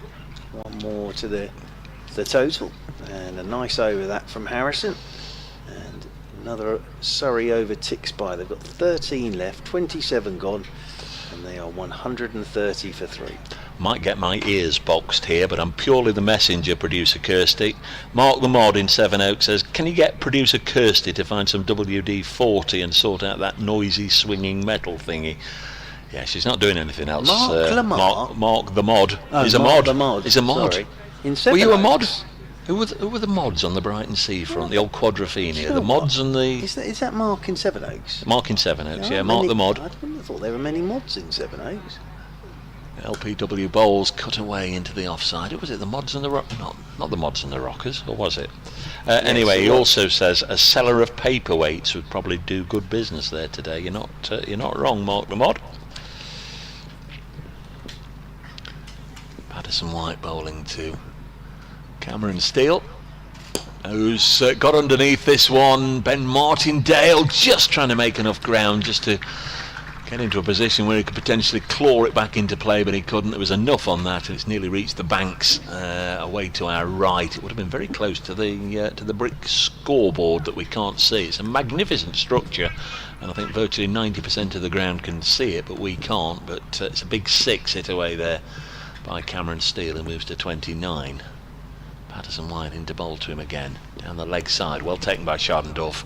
S1: One more to the total. And a nice over that from Harrison. And another Surrey over ticks by. They've got 13 left, 27 gone, and they are 130 for 3.
S2: Might get my ears boxed here, but I'm purely the messenger, producer Kirsty. Mark the Mod in Sevenoaks says, can you get producer Kirsty to find some WD-40 and sort out that noisy swinging metal thingy? Yeah, she's not doing anything else. Mark the Mod. He's a mod. He's a mod.
S1: Sorry.
S2: Were you a mod? Who were the mods on the Brighton seafront? The old Quadrophenia. The mods and the...
S1: Is that Mark in Sevenoaks?
S2: Mark in Sevenoaks, yeah. Mark the Mod.
S1: I wouldn't have thought there were many mods in Sevenoaks.
S2: LPW Bowles cut away into the offside. Was it the mods and the not the mods and the rockers, or was it? Anyway, he also says a seller of paperweights would probably do good business there today. You're not wrong, Mark the Mod. Patterson White bowling to Cameron Steele, who's got underneath this one. Ben Martindale just trying to make enough ground just to get into a position where he could potentially claw it back into play, but he couldn't. There was enough on that, and it's nearly reached the banks away to our right. It would have been very close to the brick scoreboard that we can't see. It's a magnificent structure, and I think virtually 90% of the ground can see it, but we can't. But it's a big 6 hit away there by Cameron Steele, who moves to 29. Patterson White into bowl to him again, down the leg side, well taken by Schardendorf.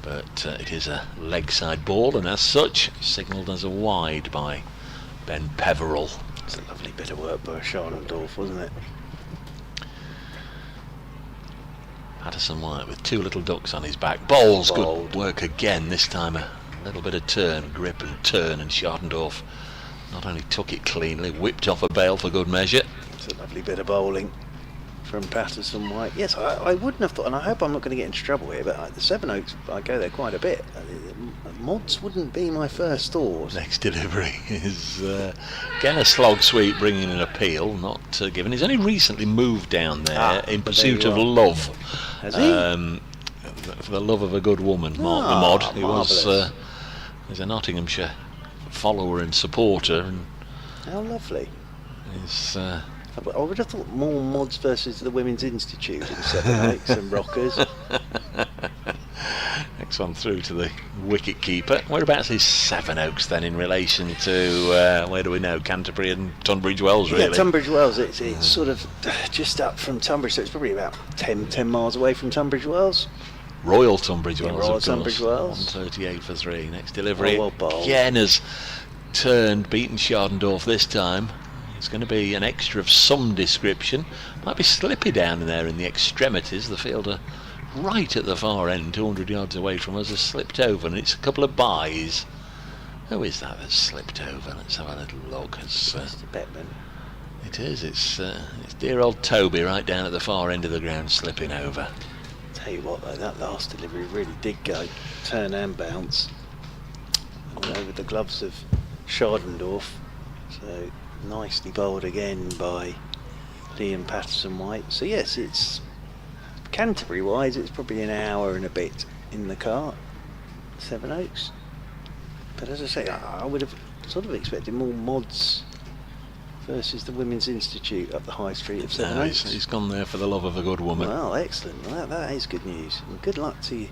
S2: But it is a leg side ball, and as such signalled as a wide by Ben Peverell.
S1: It's a lovely bit of work by Schardendorf, wasn't it?
S2: Patterson White with 2 little ducks on his back. Bowles, good work again, this time a little bit of turn, grip and turn, and Schardendorf not only took it cleanly, whipped off a bail for good measure.
S1: It's a lovely bit of bowling from Patterson White. Yes, I wouldn't have thought, and I hope I'm not going to get into trouble here, but the Sevenoaks, I go there quite a bit. Mods wouldn't be my first thought.
S2: Next delivery is again a slog sweep, bringing an appeal, not given. He's only recently moved down there in pursuit of love.
S1: Has he?
S2: For the love of a good woman, Mark the Mod. He was he's a Nottinghamshire follower and supporter. And
S1: how lovely.
S2: He's...
S1: I would have thought more mods versus the Women's Institute in Sevenoaks and Rockers.
S2: Next one through to the wicket keeper. Whereabouts is Sevenoaks then in relation to where do we know? Canterbury and Tunbridge Wells, really?
S1: Yeah, Tunbridge Wells. It's sort of just up from Tunbridge, so it's probably about 10 miles away from Tunbridge Wells.
S2: Royal Tunbridge Wells,
S1: Royal
S2: of course.
S1: Tunbridge Wells.
S2: 138 for 3. Next delivery
S1: well bowled.
S2: again has turned, beaten Schardendorf this time. It's going to be an extra of some description. Might be slippy down there in the extremities. The fielder right at the far end, 200 yards away from us, has slipped over, and it's a couple of byes. Who is that that's slipped over? Let's have a little look. It's
S1: Mr. Beckman.
S2: It is. It's dear old Toby right down at the far end of the ground, slipping over.
S1: Tell you what, though, that last delivery really did go turn and bounce all over the gloves of Schardendorf. So nicely bowled again by Liam Patterson White. So yes, it's Canterbury wise, it's probably an hour and a bit in the car, Sevenoaks. But as I say, I would have sort of expected more mods versus the Women's Institute up the high street of Sevenoaks.
S2: He's gone there for the love of a good woman.
S1: Well, excellent. Well, that is good news. And good luck to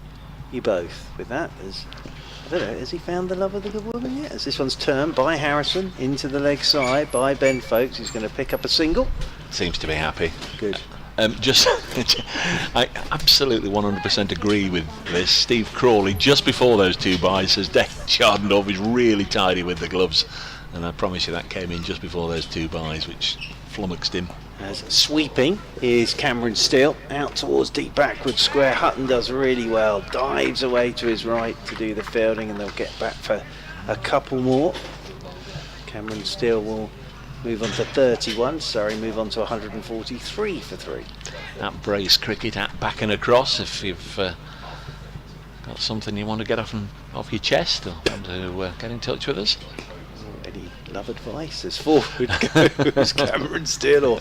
S1: you both with that. I don't know, has he found the love of the good woman yet? As this one's turned by Harrison into the leg side by Ben Folkes, who's going to pick up a single.
S2: Seems to be happy.
S1: Good.
S2: I absolutely 100% agree with this. Steve Crawley, just before those 2 byes, says Schardendorf is really tidy with the gloves. And I promise you that came in just before those 2 byes, which flummoxed him.
S1: As sweeping is Cameron Steele out towards deep backward square. Hutton does really well, dives away to his right to do the fielding, and they'll get back for a couple more. Cameron Steele will move on to 31. Surrey move on to 143 for 3.
S2: At Brace Cricket, at back and across. If you've got something you want to get off your chest, or want to get in touch with us.
S1: Any love advice as forward goes Cameron Steele, or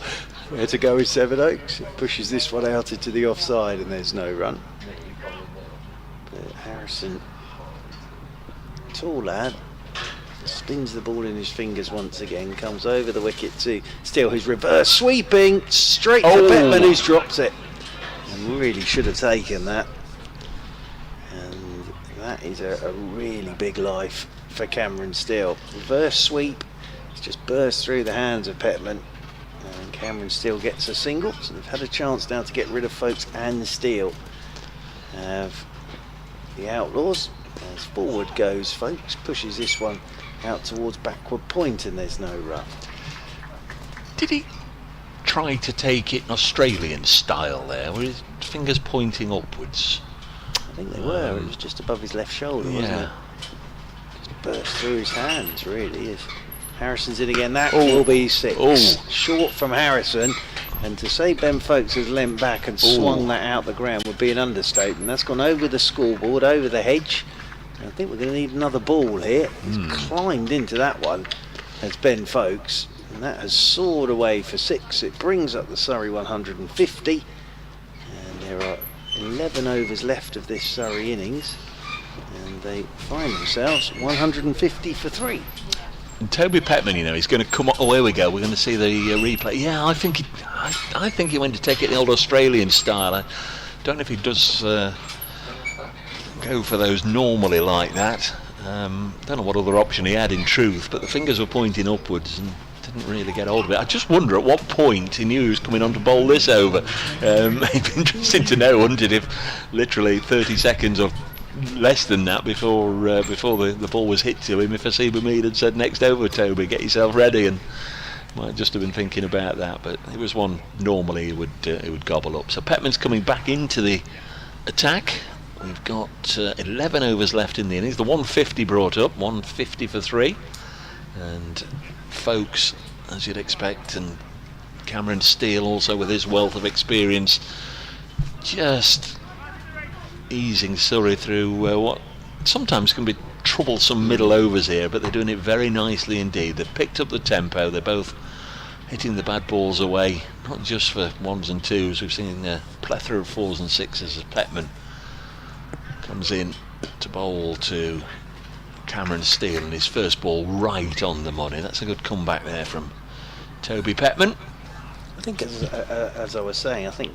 S1: where to go with Sevenoaks? It pushes this one out into the offside, and there's no run. But Harrison, tall lad, spins the ball in his fingers once again, comes over the wicket to Steele, who's reverse sweeping straight to Beckman, who's dropped it, and really should have taken that. that is a really big life for Cameron Steele. Reverse sweep, it's just burst through the hands of Petman, and Cameron Steele gets a single. So they've had a chance now to get rid of Folks and Steele. Have the Outlaws. As forward goes Folks, pushes this one out towards backward point, and there's no run.
S2: Did he try to take it Australian style there, with his fingers pointing upwards?
S1: I think they were. It was just above his left shoulder, wasn't it? Just burst through his hands, really. If Harrison's in again, that will be 6. Short from Harrison, and to say Ben Folks has leant back and swung that out the ground would be an understatement. That's gone over the scoreboard, over the hedge. I think we're going to need another ball here. He's climbed into that one as Ben Folks, and that has soared away for 6. It brings up the Surrey 150, and there are 11 overs left of this Surrey innings, and they find themselves 150 for 3.
S2: And Toby Petman, you know, he's going to come up. Oh, here we go. We're going to see the replay. Yeah, I think he went to take it the old Australian style. I don't know if he does go for those normally like that. Don't know what other option he had in truth, but the fingers were pointing upwards and didn't really get hold of it. I just wonder at what point he knew he was coming on to bowl this over. It'd be interesting to know, wouldn't it, if literally 30 seconds or less than that before the ball was hit to him, if Asiba Mead had said next over, Toby, get yourself ready, and might just have been thinking about that. But it was one normally he would gobble up. So Petman's coming back into the attack. We've got 11 overs left in the innings. The 150 brought up, 150 for 3. And Folks, as you'd expect, and Cameron Steele also with his wealth of experience, just easing Surrey through what sometimes can be troublesome middle overs here, but they're doing it very nicely indeed. They've picked up the tempo. They're both hitting the bad balls away, not just for 1s and 2s. We've seen a plethora of 4s and 6s as Petman comes in to bowl to Cameron Steele, and his first ball right on the money. That's a good comeback there from Toby Petman.
S1: I think as I was saying, I think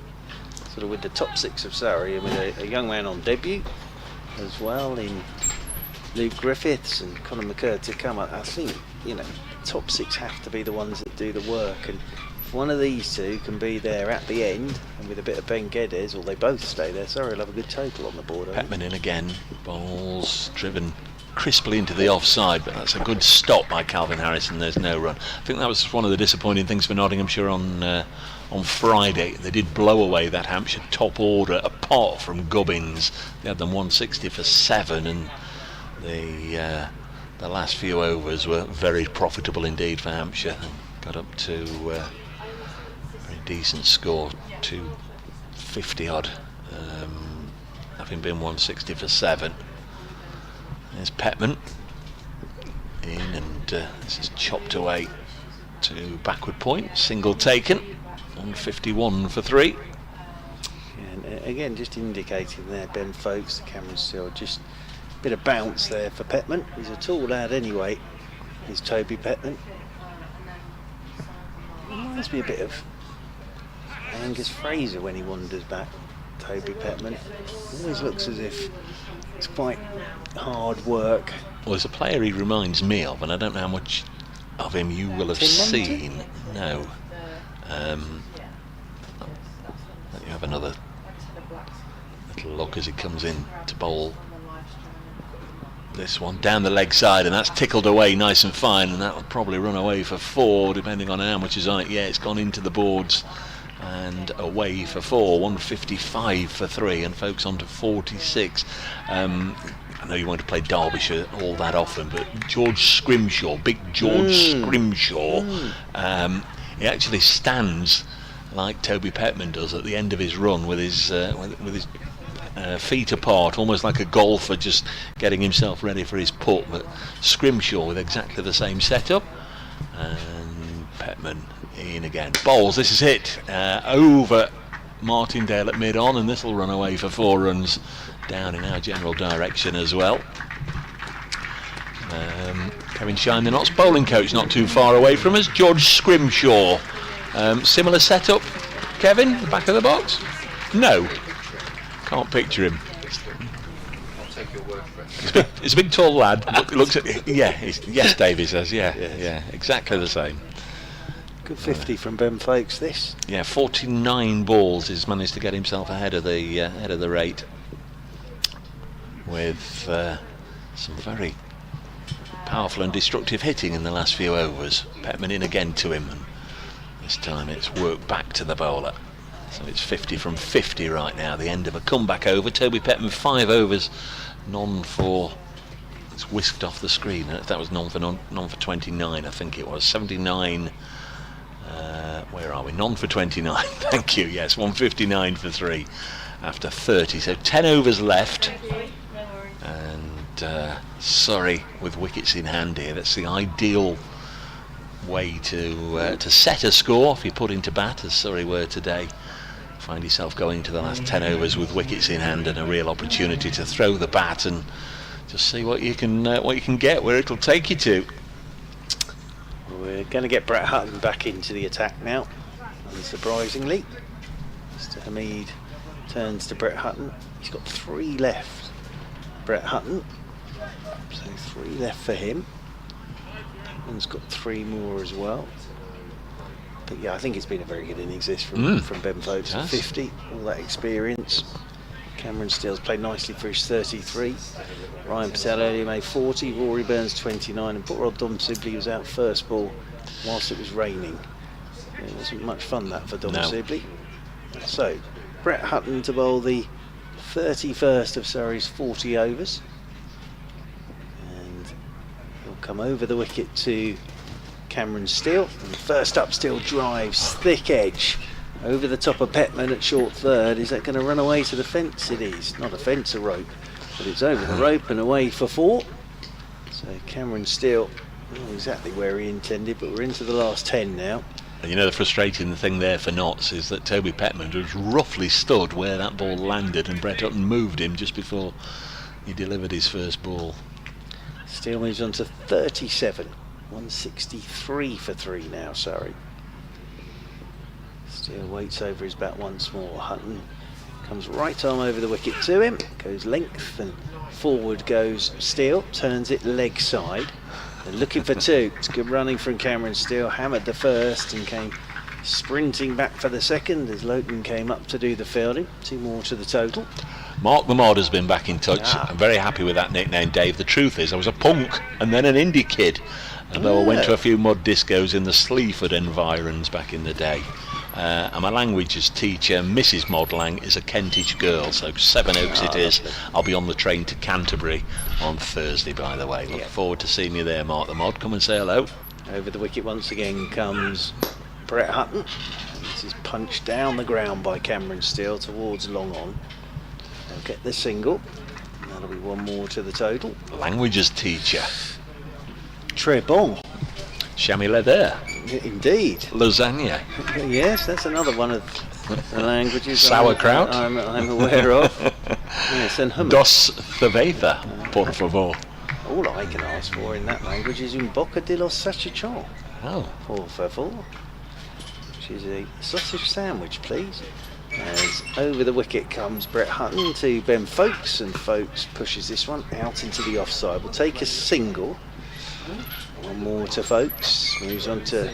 S1: sort of with the top 6 of Surrey, and with a young man on debut as well in Luke Griffiths and Conor McCurd to come, I think, you know, top 6 have to be the ones that do the work, and if one of these two can be there at the end, and with a bit of Ben Geddes, or they both stay there, Surrey will have a good total on the board.
S2: Petman in again, balls driven crisply into the offside, but that's a good stop by Calvin Harrison. There's no run. I think that was one of the disappointing things for Nottinghamshire on Friday. They did blow away that Hampshire top order, apart from Gubbins. They had them 160 for 7, and the last few overs were very profitable indeed for Hampshire. Got up to a very decent score, 250 odd, having been 160 for 7. There's Petman in, and this is chopped away to backward point. Single taken, 151 for 3.
S1: And again, just indicating there, Ben Folks, the Cameron Steele, just a bit of bounce there for Petman. He's a tall lad anyway, he's Toby Petman. Reminds me a bit of Angus Fraser when he wanders back, Toby Petman. Always looks as if it's quite hard work.
S2: Well, there's a player he reminds me of, and I don't know how much of him you will have seen. No. Let you have another little look as he comes in to bowl this one down the leg side, and that's tickled away nice and fine, and that will probably run away for 4, depending on how much is on it. Yeah, it's gone into the boards and away for 4, 155 for 3, and Folks on to 46. I know you won't play Derbyshire all that often, but George Scrimshaw, big George Scrimshaw, he actually stands like Toby Petman does at the end of his run with his feet apart, almost like a golfer just getting himself ready for his putt. But Scrimshaw with exactly the same setup, and Petman in again. Bowls, this is it, over Martindale at mid-on, and this will run away for 4 runs down in our general direction as well. Kevin Shine, the Notts bowling coach, not too far away from us. George Scrimshaw, similar setup, Kevin, the back of the box? No, can't picture him.
S3: I'll take your word for it.
S2: He's a big tall lad. Looks at yes, Dave. He says, yeah, exactly the same.
S1: Good 50 from Ben Folkes. This.
S2: Yeah, 49 balls. He's managed to get himself ahead of the rate with some very powerful and destructive hitting in the last few overs. Petman in again to him, and this time it's worked back to the bowler. So it's 50 from 50 right now, the end of a comeback over. Toby Petman 5 overs, none for... It's whisked off the screen. That was none for 29, I think it was. 79... where are we? None for 29. Thank you. Yes, 159 for 3 after 30. So 10 overs left. And Surrey with wickets in hand here. That's the ideal way to set a score if you put into bat, as Surrey were today. Find yourself going to the last 10 overs with wickets in hand and a real opportunity to throw the bat and just see what you can get, where it'll take you to.
S1: We're going to get Brett Hutton back into the attack now, unsurprisingly. Mr. Hamid turns to Brett Hutton. He's got 3 left. Brett Hutton, so 3 left for him. Petman's got 3 more as well. But yeah, I think it's been a very good innings this from Ben Folkes. 50, all that experience. Cameron Steele's played nicely for his 33. Ryan Patel earlier made 40, Rory Burns 29, and poor old Dom Sibley was out first ball whilst it was raining. It wasn't much fun that for Dom Sibley. So, Brett Hutton to bowl the 31st of Surrey's 40 overs. And he'll come over the wicket to Cameron Steele. And first up, Steele drives thick edge over the top of Petman at short third. Is that going to run away to the fence? It is. Not a fence, a rope. But it's over the rope and away for 4. So Cameron Steele, not exactly where he intended, but we're into the last 10 now.
S2: And you know the frustrating thing there for Notts is that Toby Petman was roughly stood where that ball landed, and Brett Hutton moved him just before he delivered his first ball.
S1: Steele moves on to 37. 163 for 3 now, Surrey. Steele waits over his bat once more. Hutton comes right arm over the wicket to him, goes length and forward goes Steele, turns it leg side. They're looking for 2. It's good running from Cameron Steele, hammered the first and came sprinting back for the second as Lowton came up to do the fielding. 2 more to the total.
S2: Mark the Mod has been back in touch. I'm very happy with that nickname, Dave. The truth is I was a punk and then an indie kid, although I went to a few mud discos in the Sleaford environs back in the day. And my languages teacher, Mrs. Modlang, is a Kentish girl, so Sevenoaks it is. I'll be on the train to Canterbury on Thursday, by the way. Look forward to seeing you there, Mark the Mod. Come and say hello.
S1: Over the wicket once again comes Brett Hutton. And this is punched down the ground by Cameron Steele towards long on. They'll get the single. And that'll be 1 more to the total.
S2: Languages teacher.
S1: Très bon.
S2: Chamois leather.
S1: Indeed.
S2: Lasagna.
S1: Yes, that's another one of the languages
S2: Sauerkraut.
S1: I'm aware of. Yes, and hummus.
S2: Dos cerveza, por favor.
S1: All I can ask for in that language is un bocadillo salchichon.
S2: Oh.
S1: Por favor. Which is a sausage sandwich, please. As over the wicket comes Brett Hutton to Ben Folkes, and Folkes pushes this one out into the offside. We'll take a single. 1 more to Folkes, moves on to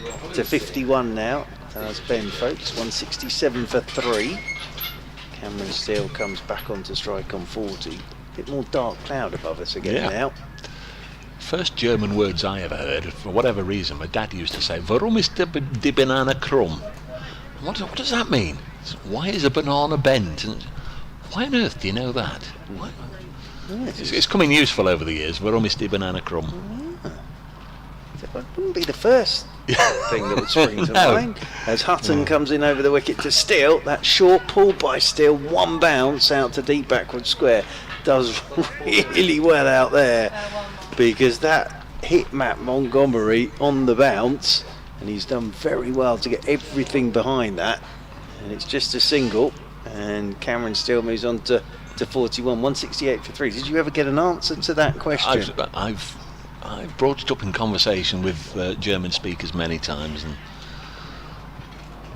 S1: 51 now. That's Ben Folkes, 167 for 3. Cameron Steele comes back onto strike on 40. A bit more dark cloud above us again now.
S2: First German words I ever heard, for whatever reason, my dad used to say, "Warum ist die Banane krumm?" What does that mean? Why is a banana bent? And why on earth do you know that? It's coming useful over the years. Warum ist die Banane krumm?
S1: It wouldn't be the first thing that would spring to mind. As Hutton comes in over the wicket to Steele, that short pull by Steele, 1 bounce out to deep backward square, does really well out there, because that hit Matt Montgomery on the bounce, and he's done very well to get everything behind that. And it's just a single, and Cameron Steele moves on to 41, 168 for 3. Did you ever get an answer to that question?
S2: I've brought it up in conversation with German speakers many times, and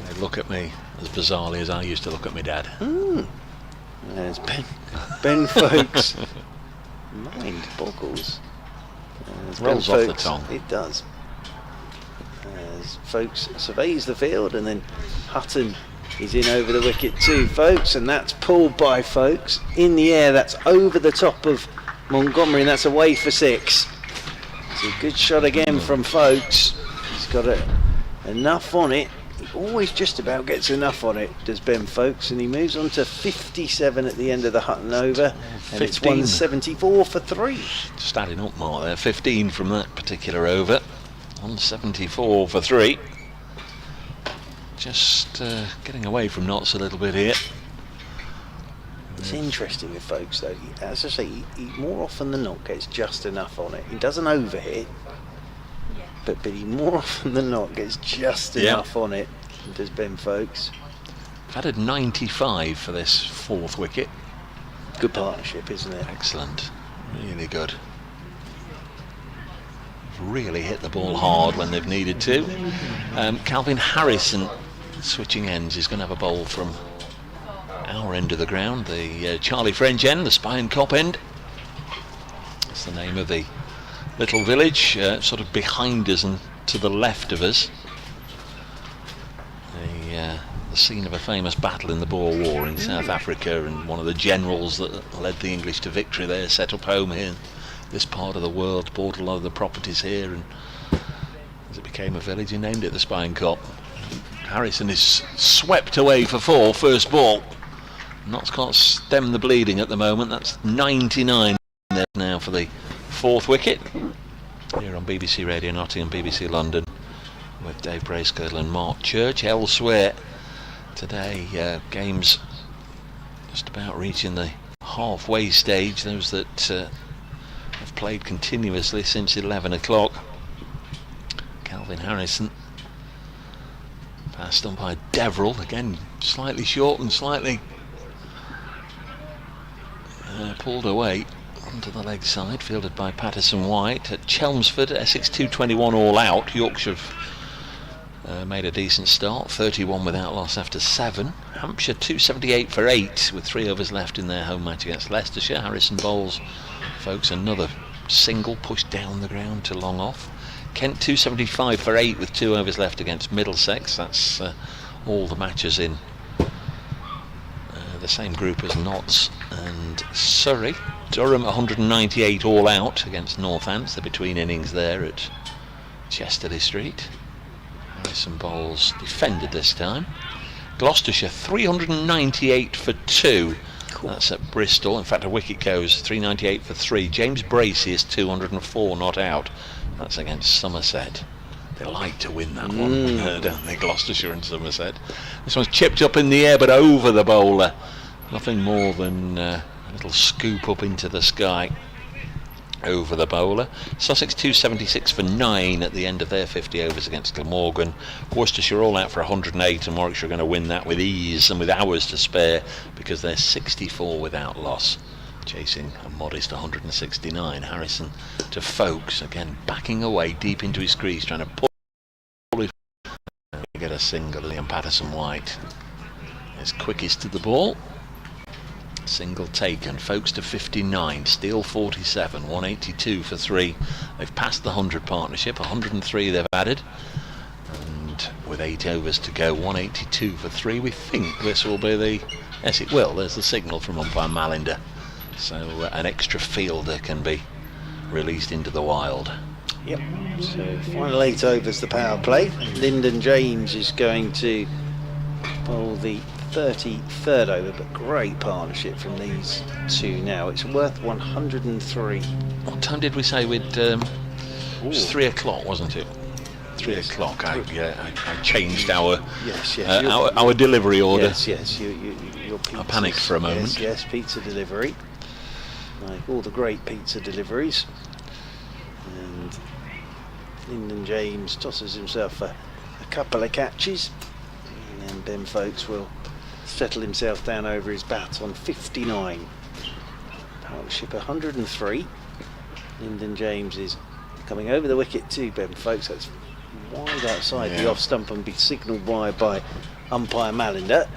S2: they look at me as bizarrely as I used to look at my dad.
S1: There's Ben Folkes mind boggles.
S2: Rolls off the tongue.
S1: It does. As Folks surveys the field, and then Hutton is in over the wicket too, Folks, and that's pulled by Folks in the air. That's over the top of Montgomery, and that's away for 6. It's a good shot again from Folks. He's got enough on it. He always just about gets enough on it, does Ben Folks, and he moves on to 57 at the end of the Hutton over, and it's 174 for 3.
S2: Just adding up more there, 15 from that particular over. 174 for 3. Just getting away from knots a little bit here.
S1: It's interesting with Folks though, as I say, he more often than not gets just enough on it. He doesn't overhit, but he more often than not gets just enough on it, does Ben Folks.
S2: Batted 95 for this 4th wicket.
S1: Good partnership, isn't it?
S2: Excellent, really good. Really hit the ball hard when they've needed to. Calvin Harrison switching ends. He's going to have a bowl from our end of the ground, the Charlie French end, the Spine Cop end. That's the name of the little village, sort of behind us and to the left of us. The scene of a famous battle in the Boer War in South Africa, and one of the generals that led the English to victory there set up home here in this part of the world, bought a lot of the properties here, and as it became a village he named it the Spine Cop. Harrison is swept away for 4, first ball. Notts can't stem the bleeding at the moment. That's 99 there now for the 4th wicket. Here on BBC Radio Nottingham, BBC London, with Dave Bracegirdle and Mark Church. Elsewhere today, games just about reaching the halfway stage. Those that have played continuously since 11 o'clock. Calvin Harrison passed on by Deverill, again slightly short and slightly pulled away onto the leg side, fielded by Patterson White. At Chelmsford, Essex 221 all out. Yorkshire made a decent start, 31 with Outlaws after 7. Hampshire 278 for 8 with 3 overs left in their home match against Leicestershire. Harrison bowls Folks another single pushed down the ground to long off. Kent 275 for 8 with 2 overs left against Middlesex. That's all the matches in the same group as Notts and Surrey. Durham 198 all out against Northants, the between innings there at Chesterley Street. Harrison bowls defended this time. Gloucestershire 398 for 2. Cool. That's at Bristol. In fact, a wicket goes 398 for 3. James Bracey is 204 not out. That's against Somerset. They like to win that one, don't they, Gloucestershire and Somerset. This one's chipped up in the air but over the bowler. Nothing more than a little scoop up into the sky over the bowler. Sussex 276 for 9 at the end of their 50 overs against Glamorgan. Worcestershire all out for 108, and Warwickshire are going to win that with ease and with hours to spare because they're 64 without loss, chasing a modest 169. Harrison to Folks, again backing away deep into his crease, trying to pull it, get a single. And Patterson White is quickest to the ball. Single taken. Folks to 59, Steele 47, 182 for 3. They've passed the 100 partnership, 103 they've added, and with 8 overs to go, 182 for 3. We think this will be the... Yes, it will. There's the signal from umpire Malinder, so an extra fielder can be released into the wild.
S1: Yep, so final 8 overs the power play. Lyndon James is going to bowl the 33rd over, but great partnership from these two now. It's worth 103.
S2: What time did we say we'd... it was 3 o'clock, wasn't it? 3 o'clock. I changed our our delivery order.
S1: Yes, your pizza.
S2: I panicked for a moment.
S1: Yes, pizza delivery. Like all the great pizza deliveries. And Lyndon James tosses himself a couple of catches, and then Ben Folks will settle himself down over his bat on 59. Partnership 103. Lyndon James is coming over the wicket too, Ben Folks. That's wide outside the off stump and be signalled wide by umpire Malinder.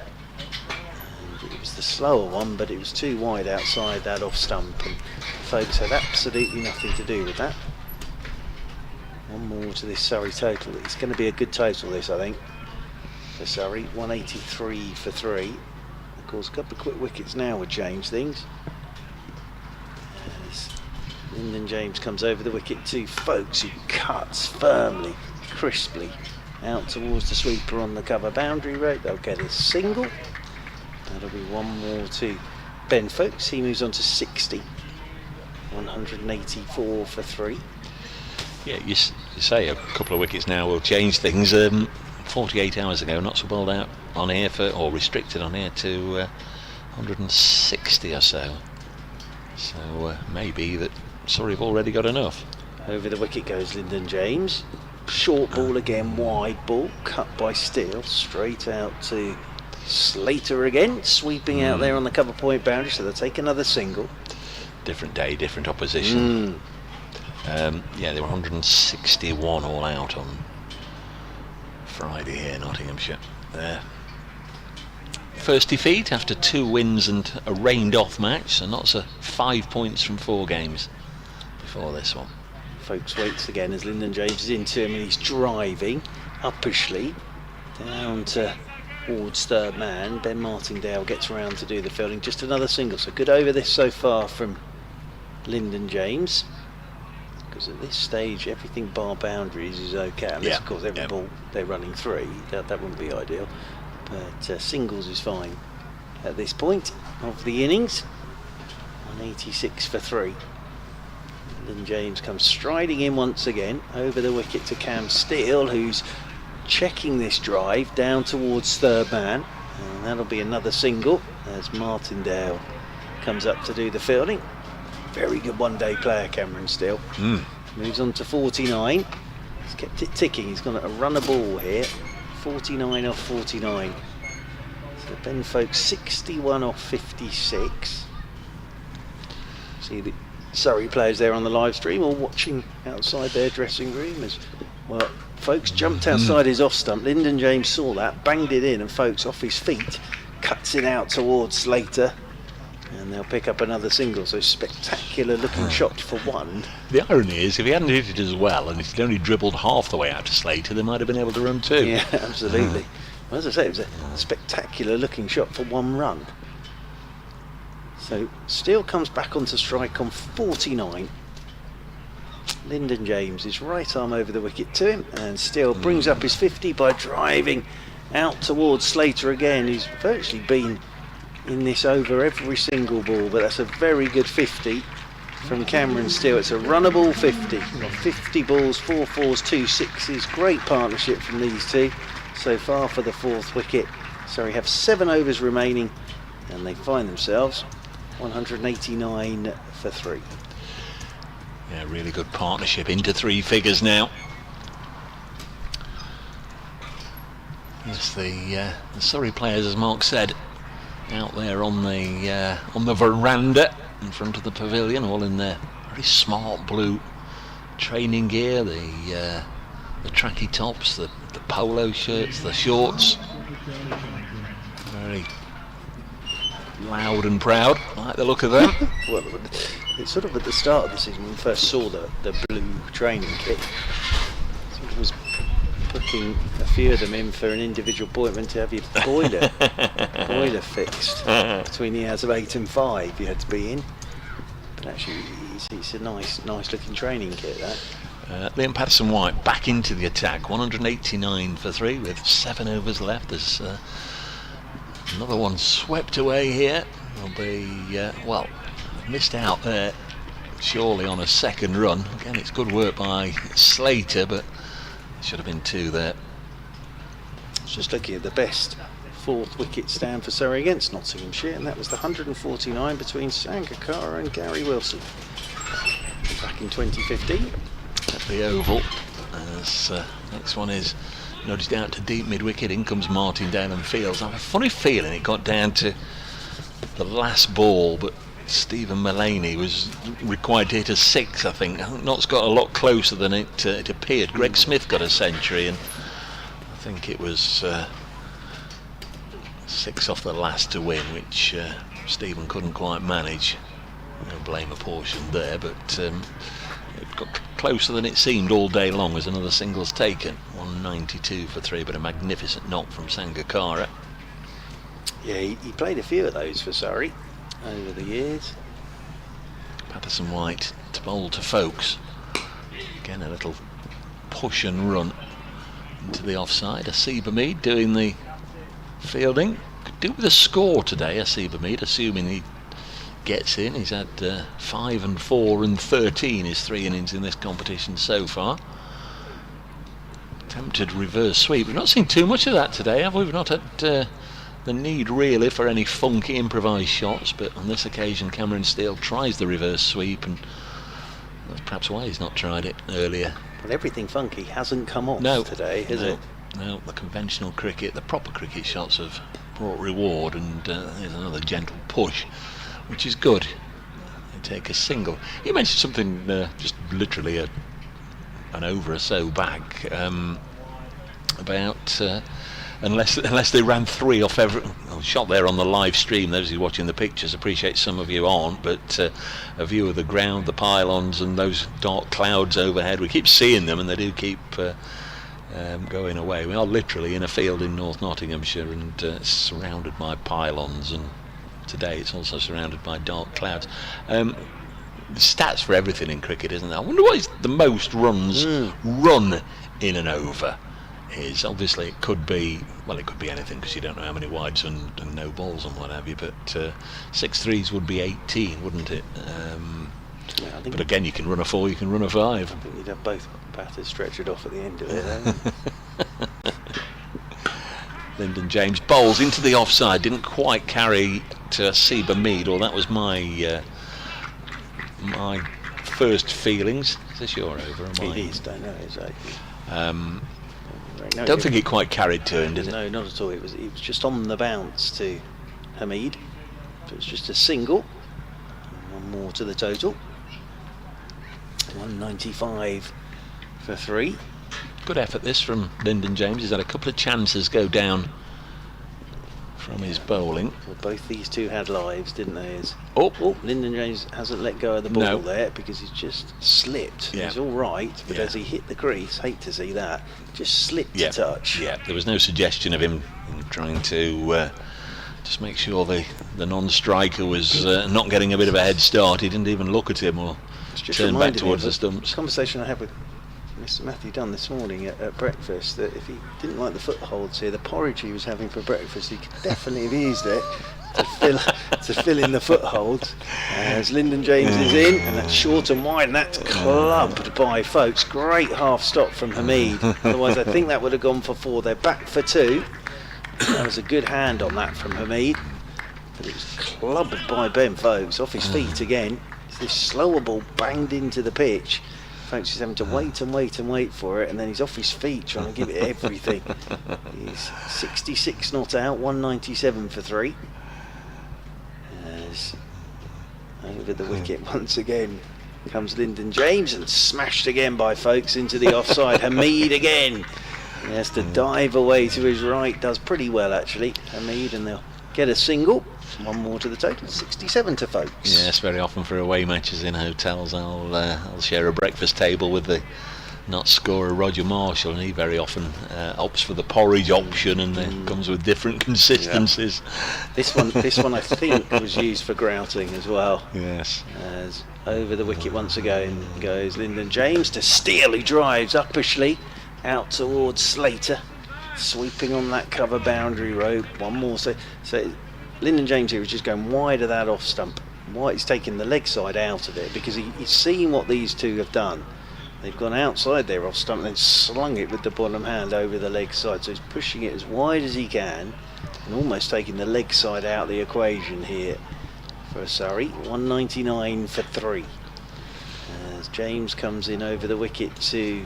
S1: And it was the slower one, but it was too wide outside that off stump, and folks had absolutely nothing to do with that. One more to this Surrey total. It's going to be a good total, this, I think, for Surrey. 183 for 3. Of course, a couple of quick wickets now would change things. As Lyndon James comes over the wicket to Folkes, who cuts firmly, crisply out towards the sweeper on the cover boundary rope. They'll get a single. That'll be one more to Ben Folkes. He moves on to 60. 184 for 3.
S2: Yeah, you say a couple of wickets now will change things. 48 hours ago, not so bowled out on air for, or restricted on air to 160 or so. So maybe that Surrey have already got enough.
S1: Over the wicket goes Lyndon James. Short ball again, wide ball, cut by Steele, straight out to Slater again, sweeping out there on the cover point boundary, so they'll take another single.
S2: Different day, different opposition. Yeah, they were 161 all out on Friday here, Nottinghamshire. First defeat after 2 wins and a rained-off match, so not so 5 points from 4 games before this one.
S1: Folkes waits again as Lyndon James is into him, and he's driving uppishly down towards third man. Ben Martindale gets around to do the fielding. Just another single, so good over this so far from Lyndon James, because at this stage everything bar boundaries is okay, unless of course every ball they're running 3, that wouldn't be ideal, but singles is fine at this point of the innings. 186 for 3. Lyndon James comes striding in once again over the wicket to Cam Steele, who's checking this drive down towards third man, and that'll be another single as Martindale comes up to do the fielding. Very good one-day player, Cameron Steele. Moves on to 49. He's kept it ticking. He's got a run a ball here. 49 off 49. So Ben Folkes 61 off 56. See the Surrey players there on the live stream, all watching outside their dressing room as well. Folkes jumped outside his off stump. Lyndon James saw that, banged it in, and Folkes off his feet cuts it out towards Slater, and they'll pick up another single. So spectacular looking shot for 1.
S2: The irony is, if he hadn't hit it as well and he'd only dribbled half the way out to Slater, they might have been able to run 2.
S1: Yeah, absolutely. Well, as I say, it was a spectacular looking shot for 1 run. So Steele comes back onto strike on 49. Lyndon James is right arm over the wicket to him, and Steele brings up his 50 by driving out towards Slater again, who's virtually been in this over every single ball, but that's a very good 50 from Cameron Steele. It's a runnable 50. 50 balls, 4 fours, 2 sixes. Great partnership from these two so far for the 4th wicket. Surrey have 7 overs remaining, and they find themselves 189 for 3.
S2: Yeah, really good partnership into 3 figures now. Yes, the Surrey players, as Mark said, out there on the veranda in front of the pavilion, all in their very smart blue training gear, the tracky tops, the polo shirts, the shorts. Very loud and proud. I like the look of them.
S1: Well, it's sort of at the start of the season when we first saw the blue training kit. Sort of was booking a few of them in for an individual appointment to have your boiler fixed between the hours of 8 and 5. You had to be in. But actually, it's a nice looking training kit, that.
S2: Liam Patterson-White back into the attack. 189 for 3 with 7 overs left. There's another one swept away here. There'll be well, missed out there surely on a second run. Again, it's good work by Slater, but should have been 2 there.
S1: Just looking at the best 4th wicket stand for Surrey against Nottinghamshire, and that was the 149 between Sangakkara and Gary Wilson back in 2015
S2: at the Oval. As next one is nudged out to deep mid-wicket. In comes Martindale and Fields. I have a funny feeling it got down to the last ball, but Stephen Mullaney was required to hit a 6, I think. Notts got a lot closer than it appeared. Greg Smith got a century, and I think it was 6 off the last to win, which Stephen couldn't quite manage. No blame apportioned there, but it got closer than it seemed all day long as another singles taken. 192 for 3, but a magnificent knock from Sangakkara.
S1: Yeah, he played a few of those for Surrey over the years.
S2: Patterson White to bowl to Folkes. Again, a little push and run into the offside. Asiba Mead doing the fielding. Could do with a score today, Asiba Mead, assuming he gets in. He's had 5 and 4 and 13 his 3 innings in this competition so far. Attempted reverse sweep. We've not seen too much of that today, have we? We've not had the need really for any funky improvised shots, but on this occasion Cameron Steele tries the reverse sweep, and that's perhaps why he's not tried it earlier.
S1: Well, everything funky hasn't come off today, has it?
S2: No, the conventional cricket, the proper cricket shots have brought reward, and there's another gentle push, which is good. They take a single. You mentioned something just literally an over or so back about unless they ran 3 off every shot there on the live stream. Those of you watching the pictures, appreciate some of you aren't, but a view of the ground, the pylons and those dark clouds overhead, we keep seeing them, and they do keep going away. We are literally in a field in North Nottinghamshire, and it's surrounded by pylons, and today it's also surrounded by dark clouds. The stats for everything in cricket, isn't there? I wonder what is the most runs run in an over is. Obviously it could be anything, because you don't know how many wides and no balls and what have you, but 6 threes would be 18, wouldn't it?
S1: Yeah,
S2: but again, you can run a 4, you can run a 5.
S1: I think you'd have both batters stretchered off at the end of it then.
S2: Lyndon James bowls into the offside, didn't quite carry to Asiba Mead, or that was my my first feelings. Is this your over?
S1: It is, don't know exactly.
S2: Don't think it quite carried to him, did it?
S1: No, not at all. It was just on the bounce to Hamid. So it was just a single. One more to the total. 195 for 3.
S2: Good effort this from Lyndon James. He's had a couple of chances go down from his bowling.
S1: Well, both these two had lives, didn't they?
S2: Oh,
S1: Lyndon James hasn't let go of the ball there, because he's just slipped.
S2: Yeah.
S1: He's all right, but as he hit the crease, hate to see that, just slipped a touch.
S2: Yeah, there was no suggestion of him trying to just make sure the non-striker was not getting a bit of a head start. He didn't even look at him or turn back towards the stumps.
S1: Conversation I had with Mr. Matthew Dunn this morning at breakfast, that if he didn't like the footholds here, the porridge he was having for breakfast, he could definitely have used it to fill in the footholds. As Lyndon James is in, and that's short and wide, and that's clubbed by Folkes. Great half stop from Hamid. Otherwise, I think that would have gone for 4. They're back for 2. That was a good hand on that from Hamid, but it was clubbed by Ben Folkes off his feet again. This slower ball banged into the pitch. Folkes is having to wait and wait and wait for it, and then he's off his feet trying to give it everything. He's 66 not out, 197 for 3. As over the wicket once again comes Lyndon James, and smashed again by Folkes into the offside. Hamid again. He has to dive away to his right. Does pretty well actually, Hamid, and they'll get a single. One more to the total, 67 to Folkes.
S2: Yes, very often for away matches in hotels, I'll share a breakfast table with the not scorer Roger Marshall, and he very often opts for the porridge option, and it comes with different consistencies.
S1: Yeah. This one I think was used for grouting as well.
S2: Yes.
S1: As over the wicket once again goes Lyndon James to Steele, who drives uppishly out towards Slater, sweeping on that cover boundary rope. One more, so Lyndon James here is just going wide of that off stump. White is taking the leg side out of it, because he's seeing what these two have done. They've gone outside their off stump and then slung it with the bottom hand over the leg side. So he's pushing it as wide as he can and almost taking the leg side out of the equation here for Surrey. 199 for 3. As James comes in over the wicket to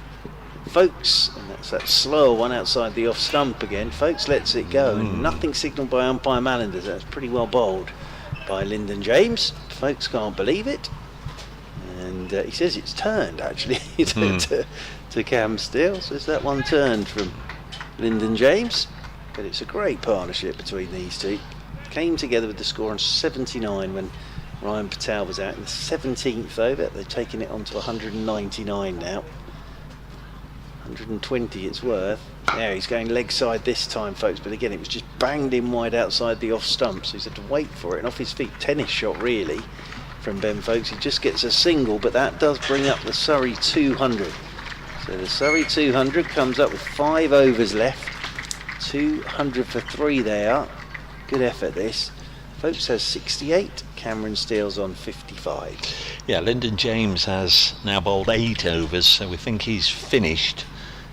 S1: Folkes, and that's that slower one outside the off stump again. Folkes lets it go, and nothing signalled by umpire Mallanders. That's pretty well bowled by Lyndon James. Folkes can't believe it, and he says it's turned actually to Cam Steele. So is that one turned from Lyndon James? but it's a great partnership between these two. Came together with the score on 79 when Ryan Patel was out in the 17th over. They've taken it on to 199 now. 120 it's worth. There, he's going leg side this time, folks, but again, it was just banged in wide outside the off stump, so he's had to wait for it, and off his feet, tennis shot really from Ben Folkes. He just gets a single, but that does bring up the Surrey 200. So the Surrey 200 comes up with 5 overs left. 200 for 3 they are. Good effort this. Folkes has 68, Cameron Steele's on 55.
S2: Yeah, Lyndon James has now bowled 8 overs, so we think he's finished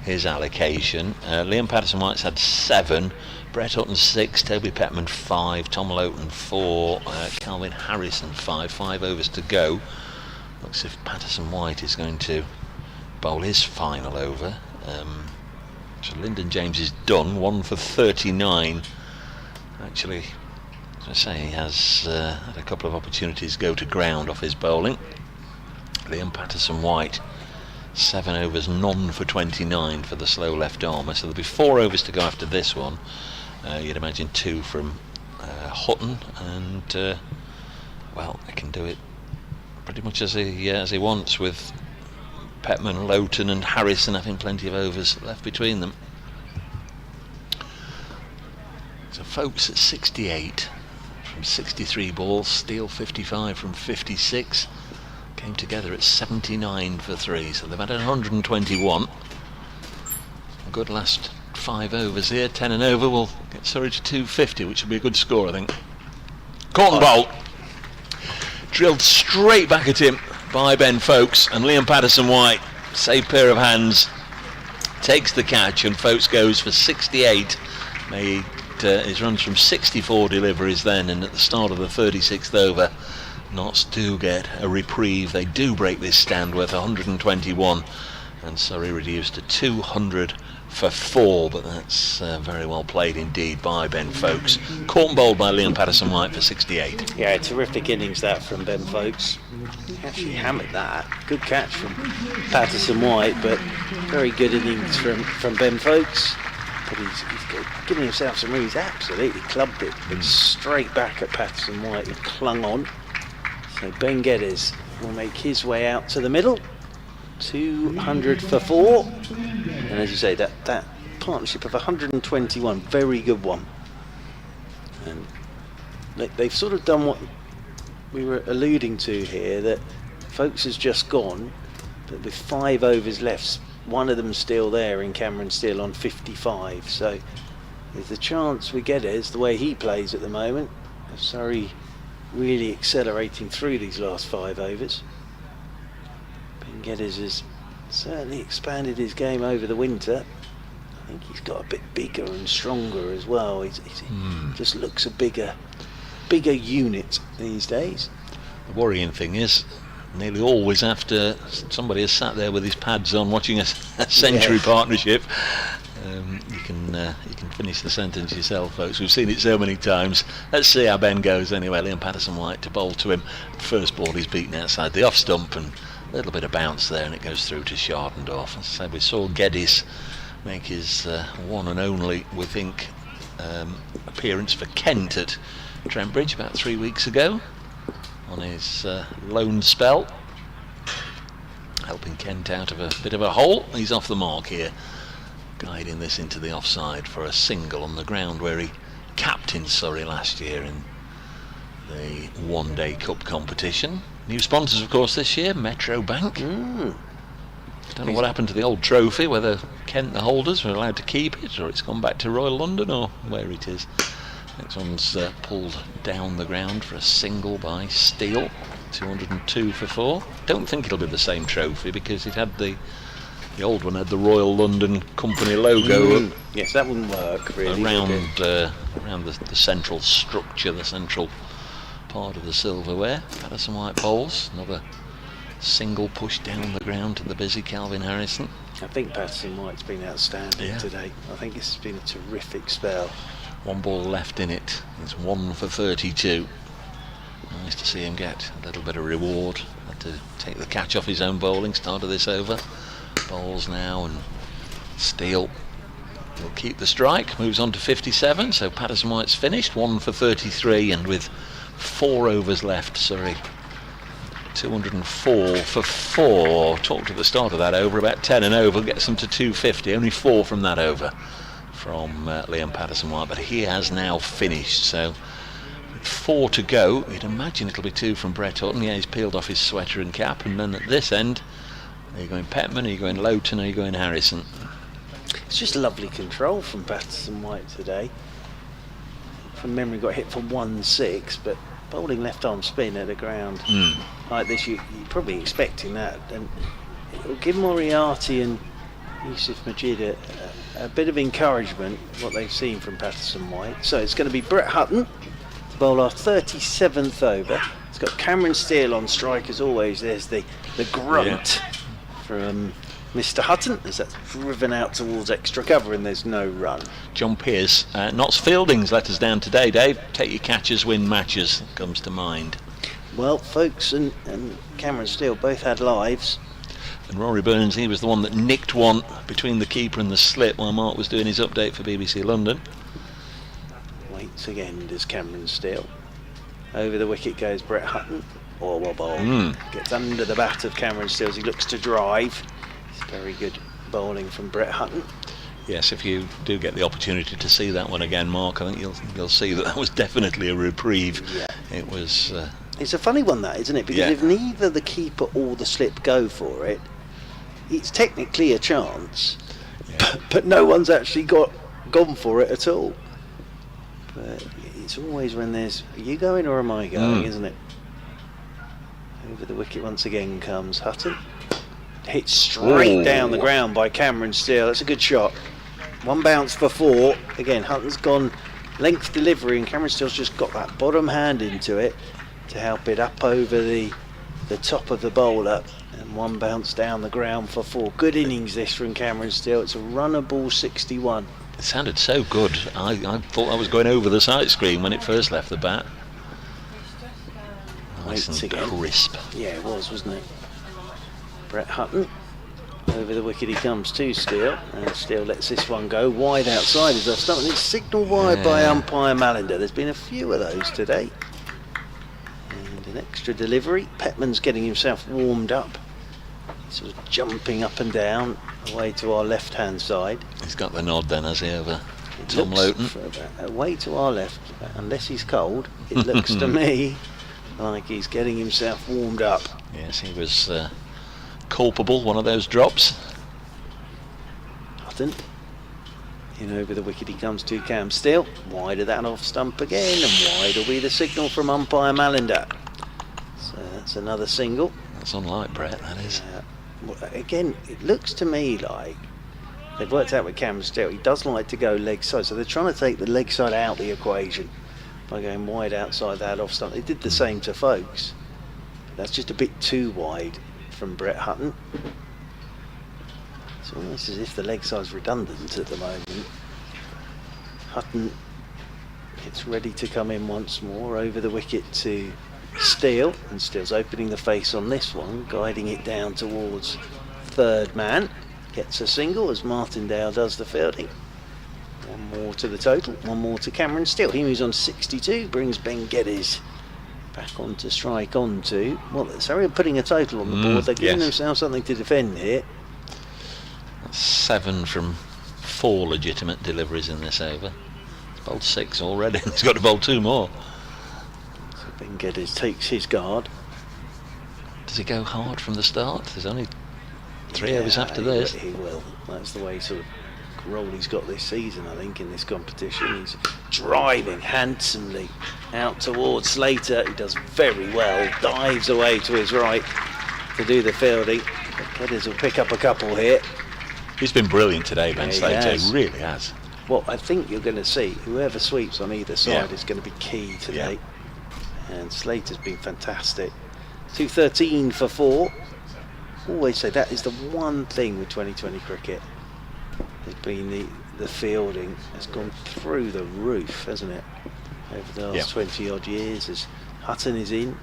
S2: his allocation. Liam Patterson-White's had 7, Brett Hutton 6, Toby Petman 5, Tom Lowton 4, Calvin Harrison 5 overs to go. Looks as if Patterson-White is going to bowl his final over. So Lyndon James is done, 1 for 39. Actually, as I say, he has had a couple of opportunities go to ground off his bowling. Liam Patterson-White, 7 overs, none for 29 for the slow left armour. So there'll be 4 overs to go after this one. You'd imagine 2 from Hutton, and well, he can do it pretty much as he wants, with Petman, Lowton and Harrison having plenty of overs left between them. So Folkes at 68 from 63 balls, Steele 55 from 56. Came together at 79 for 3, so they've had 121. A good last 5 overs here. 10 and over will get Surrey to 250, which will be a good score, I think. Corn bolt drilled straight back at him by Ben Folkes, and Liam Patterson-White, safe pair of hands, takes the catch, and Folkes goes for 68. Made his runs from 64 deliveries then, and at the start of the 36th over, Notts do get a reprieve. They do break this stand worth 121, and Surrey reduced to 200 for 4, but that's very well played indeed by Ben Folkes. Corn bowled by Liam Patterson-White for 68.
S1: Yeah, terrific innings that from Ben Folkes. He actually hammered that. Good catch from Patterson-White, but very good innings from Ben Folkes. But he's giving himself some room. He's absolutely clubbed it, but straight back at Patterson-White and clung on. So Ben Geddes will make his way out to the middle. 200 for 4. And as you say, that partnership of 121, very good one. And they've sort of done what we were alluding to here, that Folkes has just gone, but with 5 overs left, one of them still there in Cameron Steele on 55. So there's a chance we get it, the way he plays at the moment, of Surrey really accelerating through these last 5 overs. Ben Geddes has certainly expanded his game over the winter. I think he's got a bit bigger and stronger as well. He just looks a bigger unit these days.
S2: The worrying thing is, nearly always after somebody has sat there with his pads on watching a century partnership, you can finish the sentence yourself, folks. We've seen it so many times. Let's see how Ben goes anyway. Liam Patterson-White to bowl to him. First ball he's beaten outside the off stump, and a little bit of bounce there, and it goes through to Shardendorf. As I say, we saw Geddes make his one and only, we think, appearance for Kent at Trent Bridge about 3 weeks ago on his loan spell, helping Kent out of a bit of a hole. He's off the mark here, guiding this into the offside for a single on the ground where he captained Surrey last year in the one-day cup competition. New sponsors, of course, this year, Metro Bank. Don't know what happened to the old trophy, whether Kent, the holders, were allowed to keep it, or it's gone back to Royal London, or where it is. Next one's pulled down the ground for a single by Steele. 202 for 4. Don't think it'll be the same trophy, because it had the old one had the Royal London Company logo.
S1: Yes, that wouldn't work really.
S2: Around the central structure, the central part of the silverware. Patterson-White bowls, another single push down the ground to the busy Calvin Harrison.
S1: I think Patterson-White's been outstanding today. I think this has been a terrific spell.
S2: 1 ball left in it. It's 1 for 32. Nice to see him get a little bit of reward. Had to take the catch off his own bowling, start of this over. Bowls now, and Steele will keep the strike, moves on to 57, so Patterson White's finished, 1 for 33, and with 4 overs left, Surrey 204 for 4. Talked at the start of that over about 10 and over, gets them to 250, only 4 from that over from Liam Patterson White, but he has now finished, so 4 to go. You'd imagine it'll be 2 from Brett Hutton. Yeah, he's peeled off his sweater and cap, and then at this end, are you going Petman, are you going Lowton, are you going Harrison?
S1: It's just lovely control from Patterson White today. From memory, got hit for 1-6, but bowling left arm spin at the ground like this, you're probably expecting that, and it will give Moriarty and Yusuf Majid a bit of encouragement, what they've seen from Patterson White. So it's going to be Brett Hutton to bowl our 37th over. It's got Cameron Steele on strike as always. There's the grunt from Mr. Hutton as that's driven out towards extra cover, and there's no run.
S2: John Pearce, Notts Fielding's let us down today, Dave. Take your catches, win matches, comes to mind.
S1: Well, Folkes and Cameron Steele both had lives.
S2: And Rory Burns, he was the one that nicked one between the keeper and the slip while Mark was doing his update for BBC London.
S1: Waits again does Cameron Steele. Over the wicket goes Brett Hutton. Ball. Gets under the bat of Cameron Steele as he looks to drive. It's very good bowling from Brett Hutton.
S2: Yes, if you do get the opportunity to see that one again, Mark, I think you'll see that was definitely a reprieve. Yeah. It was...
S1: it's a funny one, that, isn't it? Because if neither the keeper or the slip go for it, it's technically a chance, but no one's actually gone for it at all. But it's always when there's, are you going or am I going, isn't it? Over the wicket once again comes Hutton. Hit straight down the ground by Cameron Steele. That's a good shot. 1 bounce for 4. Again, Hutton's gone length delivery, and Cameron Steele's just got that bottom hand into it to help it up over the top of the bowler. And 1 bounce down the ground for 4. Good innings this from Cameron Steele. It's a runnable 61.
S2: It sounded so good. I thought I was going over the sight screen when it first left the bat. Nice and crisp.
S1: Yeah, it was, wasn't it? Brett Hutton. Over the wicket he comes to Steele, and Steele lets this one go wide outside as off stump, and it's signalled wide by umpire Malinder. There's been a few of those today. And an extra delivery. Petman's getting himself warmed up. Sort of jumping up and down away to our left hand side.
S2: He's got the nod then, has he, over Tom Lowton?
S1: Away to our left, unless he's cold, it looks to me like he's getting himself warmed up.
S2: Yes, he was culpable, one of those drops.
S1: Hutton. In over the wicket he comes to Cam Steele. Wide of that off stump again, and wide will be the signal from umpire Malinder. So that's another single.
S2: That's unlike Brett, that is.
S1: Again, it looks to me like they've worked out with Cam Steele. He does like to go leg side, so they're trying to take the leg side out of the equation by going wide outside that off stump. They did the same to Folkes. That's just a bit too wide from Brett Hutton. It's almost as if the leg side's redundant at the moment. Hutton gets ready to come in once more over the wicket to Steele, and Steele's opening the face on this one, guiding it down towards third man. Gets a single as Martindale does the fielding. 1 more to the total, 1 more to Cameron Steele. He moves on 62, brings Ben Geddes back onto strike onto. Well, Surrey are putting a total on the board. They're giving themselves something to defend here.
S2: That's 7 from 4 legitimate deliveries in this over. He's bowled 6 already. He's got to bowl 2 more.
S1: So Ben Geddes takes his guard.
S2: Does he go hard from the start? There's only 3 overs after this.
S1: He will. That's the way sort of role he's got this season, I think, in this competition. He's driving handsomely out towards Slater. He does very well. Dives away to his right to do the fielding. Geddes will pick up a couple here.
S2: He's been brilliant today, Ben Slater. He really has.
S1: Well, I think you're going to see whoever sweeps on either side is going to be key today. And Slater's been fantastic. 213 for 4. Always say that is the one thing with 2020 cricket. It's been the fielding has gone through the roof, hasn't it? Over the last 20 odd years, as Hutton is in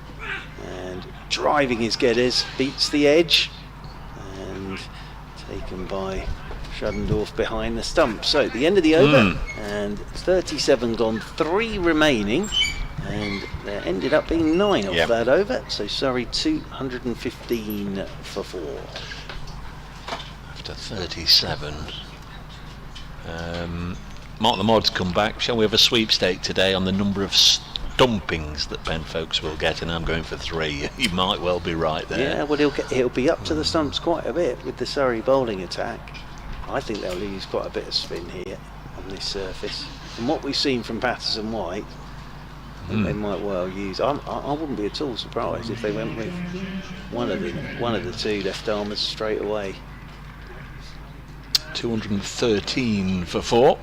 S1: and driving his Geddes, beats the edge and taken taken by Schuddendorf behind the stump. So the end of the over, and 37 gone, 3 remaining, and there ended up being 9 off that over. So Surrey 215 for 4.
S2: After 37. Mark the Mods come back. Shall we have a sweepstake today on the number of stumpings that Ben folks will get? And I'm going for 3. You might well be right there.
S1: Yeah, well he'll be up to the stumps quite a bit with the Surrey bowling attack. I think they'll lose quite a bit of spin here on this surface. From what we've seen from Patterson White, I think they might well use. I wouldn't be at all surprised if they went with one of the 2 left armers straight away.
S2: 213 for 4.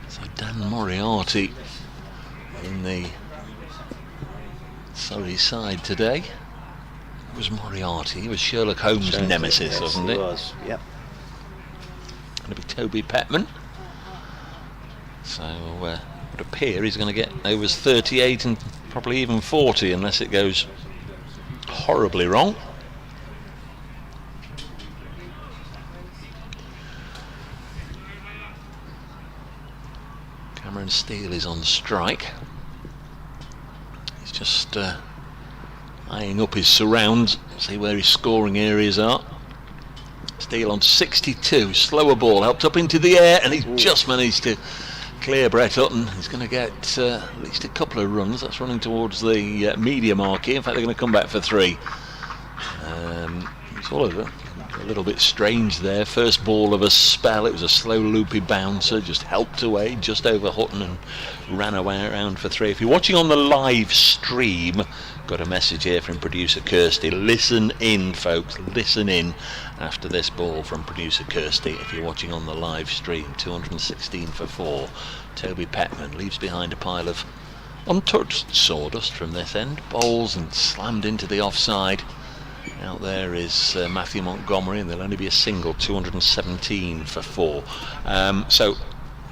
S2: So Dan Moriarty in the Surrey side today. It was Moriarty. He was Sherlock Holmes' nemesis,
S1: yes,
S2: wasn't it?
S1: He was, yep.
S2: Going to be Toby Petman. So it would appear he's going to get overs 38 and probably even 40 unless it goes horribly wrong. Cameron Steele is on strike. He's just eyeing up his surrounds, see where his scoring areas are. Steele on 62, slower ball, helped up into the air, and he's just managed to clear Brett Hutton. He's going to get at least a couple of runs. That's running towards the media mark here. In fact, they're going to come back for 3. It's all over. A little bit strange there. First ball of a spell. It was a slow loopy bouncer, just helped away just over Hutton and ran away around for 3. If you're watching on the live stream, got a message here from producer Kirsty. Listen in, folks, listen in after this ball from producer Kirsty. If you're watching on the live stream, 216 for 4. Toby Petman leaves behind a pile of untouched sawdust from this end, bowls and slammed into the offside. Out there is Matthew Montgomery, and there'll only be a single, 217 for 4. So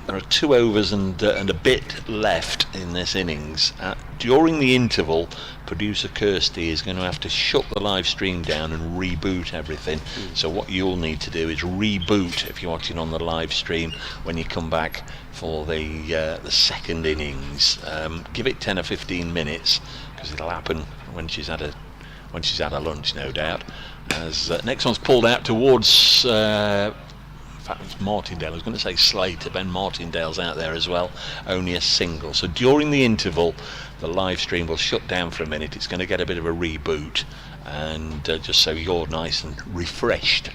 S2: there are 2 overs and a bit left in this innings. During the interval, producer Kirsty is going to have to shut the live stream down and reboot everything. So what you'll need to do is reboot if you're watching on the live stream when you come back for the second innings. Give it 10 or 15 minutes, because it'll happen when she's had a lunch, no doubt. As next one's pulled out towards in fact it's Martindale. I was going to say Slater. Ben Martindale's out there as well, only a single. So during the interval the live stream will shut down for a minute. It's going to get a bit of a reboot, and just so you're nice and refreshed.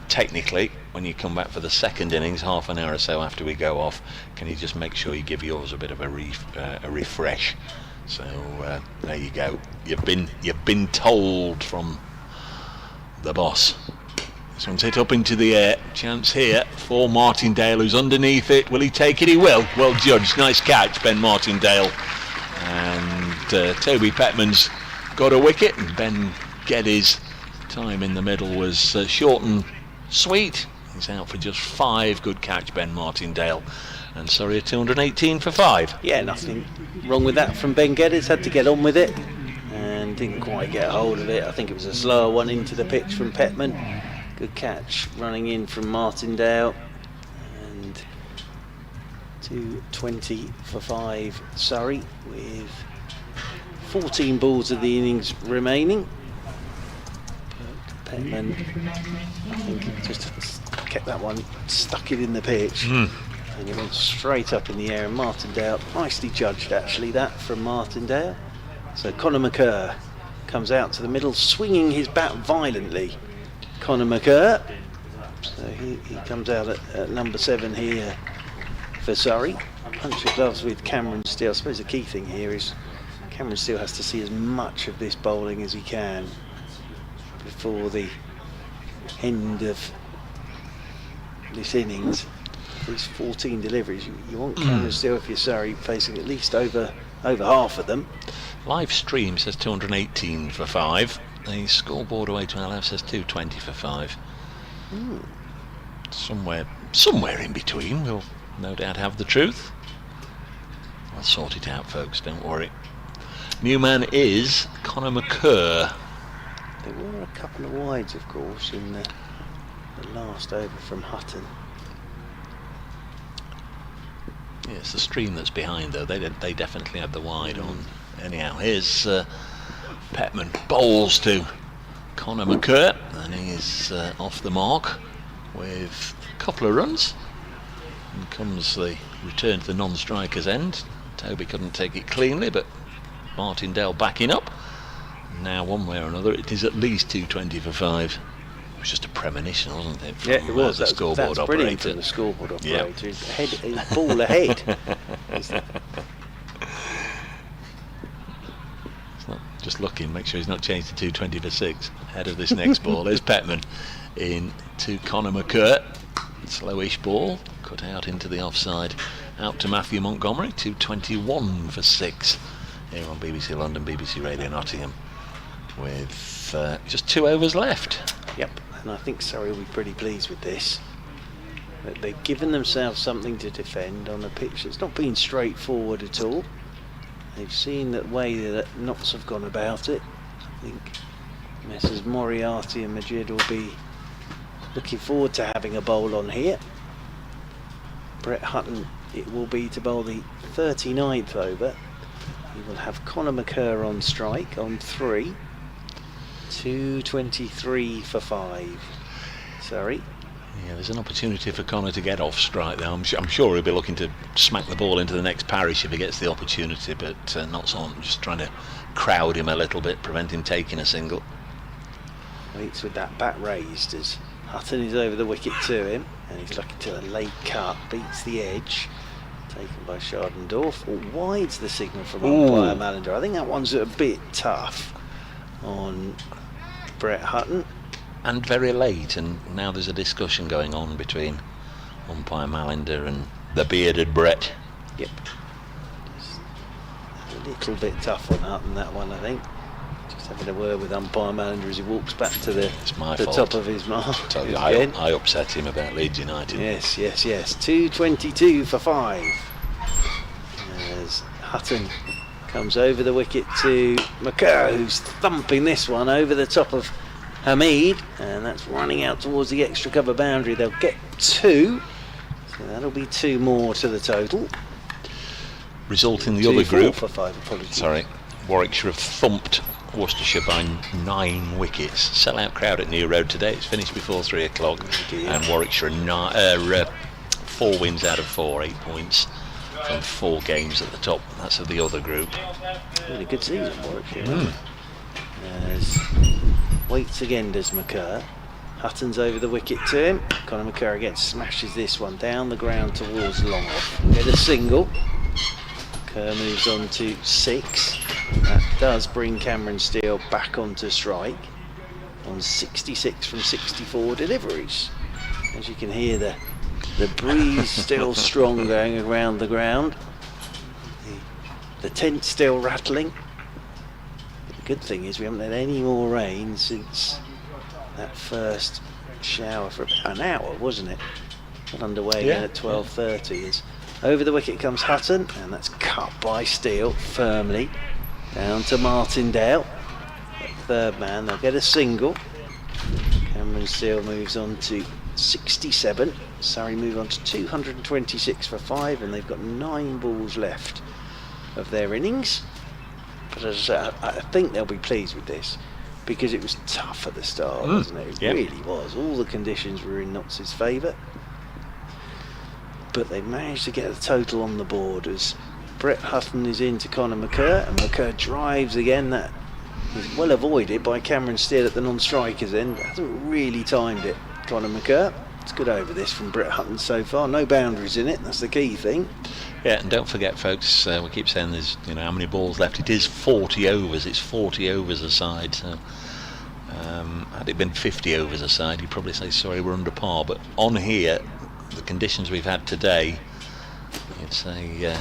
S2: Technically, when you come back for the second innings, half an hour or so after we go off, can you just make sure you give yours a bit of a refresh? So there you go. You've been told from the boss. This one's hit up into the air. Chance here for Martindale, who's underneath it. Will he take it? He will. Well judged. Nice catch, Ben Martindale. And Toby Petman's got a wicket, and Ben Geddes' time in the middle was short and sweet. He's out for just 5. Good catch, Ben Martindale. And Surrey at 218 for 5.
S1: Yeah, nothing wrong with that from Ben Geddes. Had to get on with it and didn't quite get a hold of it. I think it was a slower one into the pitch from Petman. Good catch running in from Martindale. And 220 for 5 Surrey with 14 balls of the innings remaining. But Petman, I think, just kept that one, stuck it in the pitch. And it went straight up in the air, and Martindale, nicely judged actually that from Martindale. So Conor McCurr comes out to the middle, swinging his bat violently. Conor McCurr, so he comes out at number 7 here for Surrey. Punch of gloves with Cameron Steele. I suppose the key thing here is Cameron Steele has to see as much of this bowling as he can before the end of this innings. These 14 deliveries, you want Cameron Steele, if you're Surrey, facing at least over half of them.
S2: Live stream says 218 for 5. The scoreboard away to our left says 220 for 5. Somewhere in between. We'll no doubt have the truth. I'll sort it out, folks, don't worry. New man is Conor McCurr.
S1: There were a couple of wides, of course, in the last over from Hutton.
S2: Yeah, it's the stream that's behind though. They definitely had the wide on. Anyhow, here's Petman bowls to Conor McCurr, and he's off the mark with a couple of runs. And comes the return to the non-striker's end. Toby couldn't take it cleanly, but Martindale backing up. Now, one way or another, it is at least 220 for 5. It was just a premonition, wasn't it? From,
S1: yeah, it was.
S2: The scoreboard
S1: that's brilliant
S2: operator.
S1: from the scoreboard operator.
S2: Yep.
S1: Head, ball ahead.
S2: It's not just looking, make sure he's not changed to 220 for 6 ahead of this next ball. There's Petman in to Conor McCurr. Slowish ball, cut out into the offside. Out to Matthew Montgomery, 221 for 6. Here on BBC London, BBC Radio Nottingham, with just 2 overs left.
S1: Yep, and I think Surrey will be pretty pleased with this. That they've given themselves something to defend on a pitch that's not been straightforward at all. They've seen the way that Notts have gone about it. I think Messrs Moriarty and Majid will be looking forward to having a bowl on here. Brett Hutton, it will be to bowl the 39th over. He will have Conor McCurr on strike on 3. 223 for 5. Sorry.
S2: Yeah, there's an opportunity for Conor to get off strike there. I'm sure he'll be looking to smack the ball into the next parish if he gets the opportunity, but not so. I'm just trying to crowd him a little bit, prevent him taking a single.
S1: Waits with that bat raised as Hutton is over the wicket to him, and he's looking to a late cut, beats the edge, taken by Schardendorf. Wide's the signal from umpire Mallender. I think that one's a bit tough on Brett Hutton.
S2: And very late, and now there's a discussion going on between umpire Mallender and the bearded Brett.
S1: Yep. Just a little bit tough on Hutton, that one, I think. Just having a word with umpire Mallender as he walks back to the top of his mark.
S2: I upset him about Leeds United.
S1: Yes. 222 for 5. As Hutton comes over the wicket to McCurr, who's thumping this one over the top of Hamid, and that's running out towards the extra cover boundary. They'll get 2, so that'll be 2 more to the total.
S2: Result in the other group.
S1: For 5, apologies.
S2: Sorry, Warwickshire have thumped Worcestershire by 9 wickets. Sell-out crowd at New Road today. It's finished before 3 o'clock, and Warwickshire 4 wins out of 4, 8 points from 4 games at the top. That's of the other group.
S1: Really good season, Warwickshire. As waits again does McCurr. Hutton's over the wicket to him. Conor McCurr again smashes this one down the ground towards long off. Get a single. McCurr moves on to 6. That does bring Cameron Steele back onto strike on 66 from 64 deliveries. As you can hear, the breeze still strong going around the ground. The tent still rattling. The good thing is we haven't had any more rain since that first shower for about an hour, wasn't it? Got underway again at 12:30. As over the wicket comes Hutton, and that's cut by Steele firmly down to Martindale. Third man, they'll get a single. Cameron Steele moves on to 67. Surrey move on to 226 for 5, and they've got 9 balls left of their innings. But as I say, I think they'll be pleased with this, because it was tough at the start, wasn't it? It really was. All the conditions were in Notts' favour. But they managed to get a total on the board as Brett Hutton is into Conor McCurr, and McCurr drives again. That is well avoided by Cameron Steele at the non-striker's end. Hasn't really timed it, Conor McCurr. It's good over this from Brett Hutton so far. No boundaries in it, that's the key thing.
S2: Yeah, and don't forget, folks, we keep saying there's how many balls left. It is 40 overs. It's 40 overs a side. So had it been 50 overs a side, you'd probably say, sorry, we're under par. But on here, the conditions we've had today, you'd say a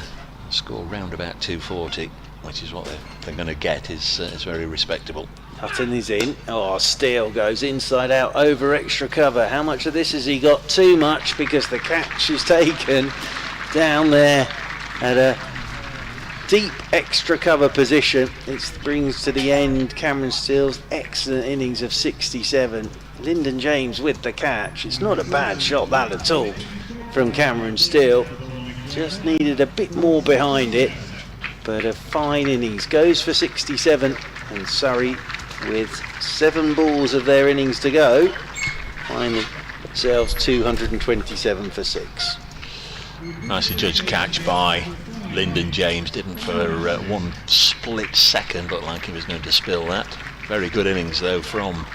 S2: score round about 240, which is what they're going to get, is very respectable.
S1: Hutton is in. Steele goes inside out over extra cover. How much of this has he got? Too much, because the catch is taken down there at a deep extra cover position. It brings to the end Cameron Steele's excellent innings of 67. Lyndon James with the catch. It's not a bad shot that at all from Cameron Steele. Just needed a bit more behind it, but a fine innings. Goes for 67, and Surrey, with 7 balls of their innings to go, find themselves 227 for 6.
S2: Nicely judged catch by Lyndon James. Didn't for one split second look like he was going to spill that. Very good innings though from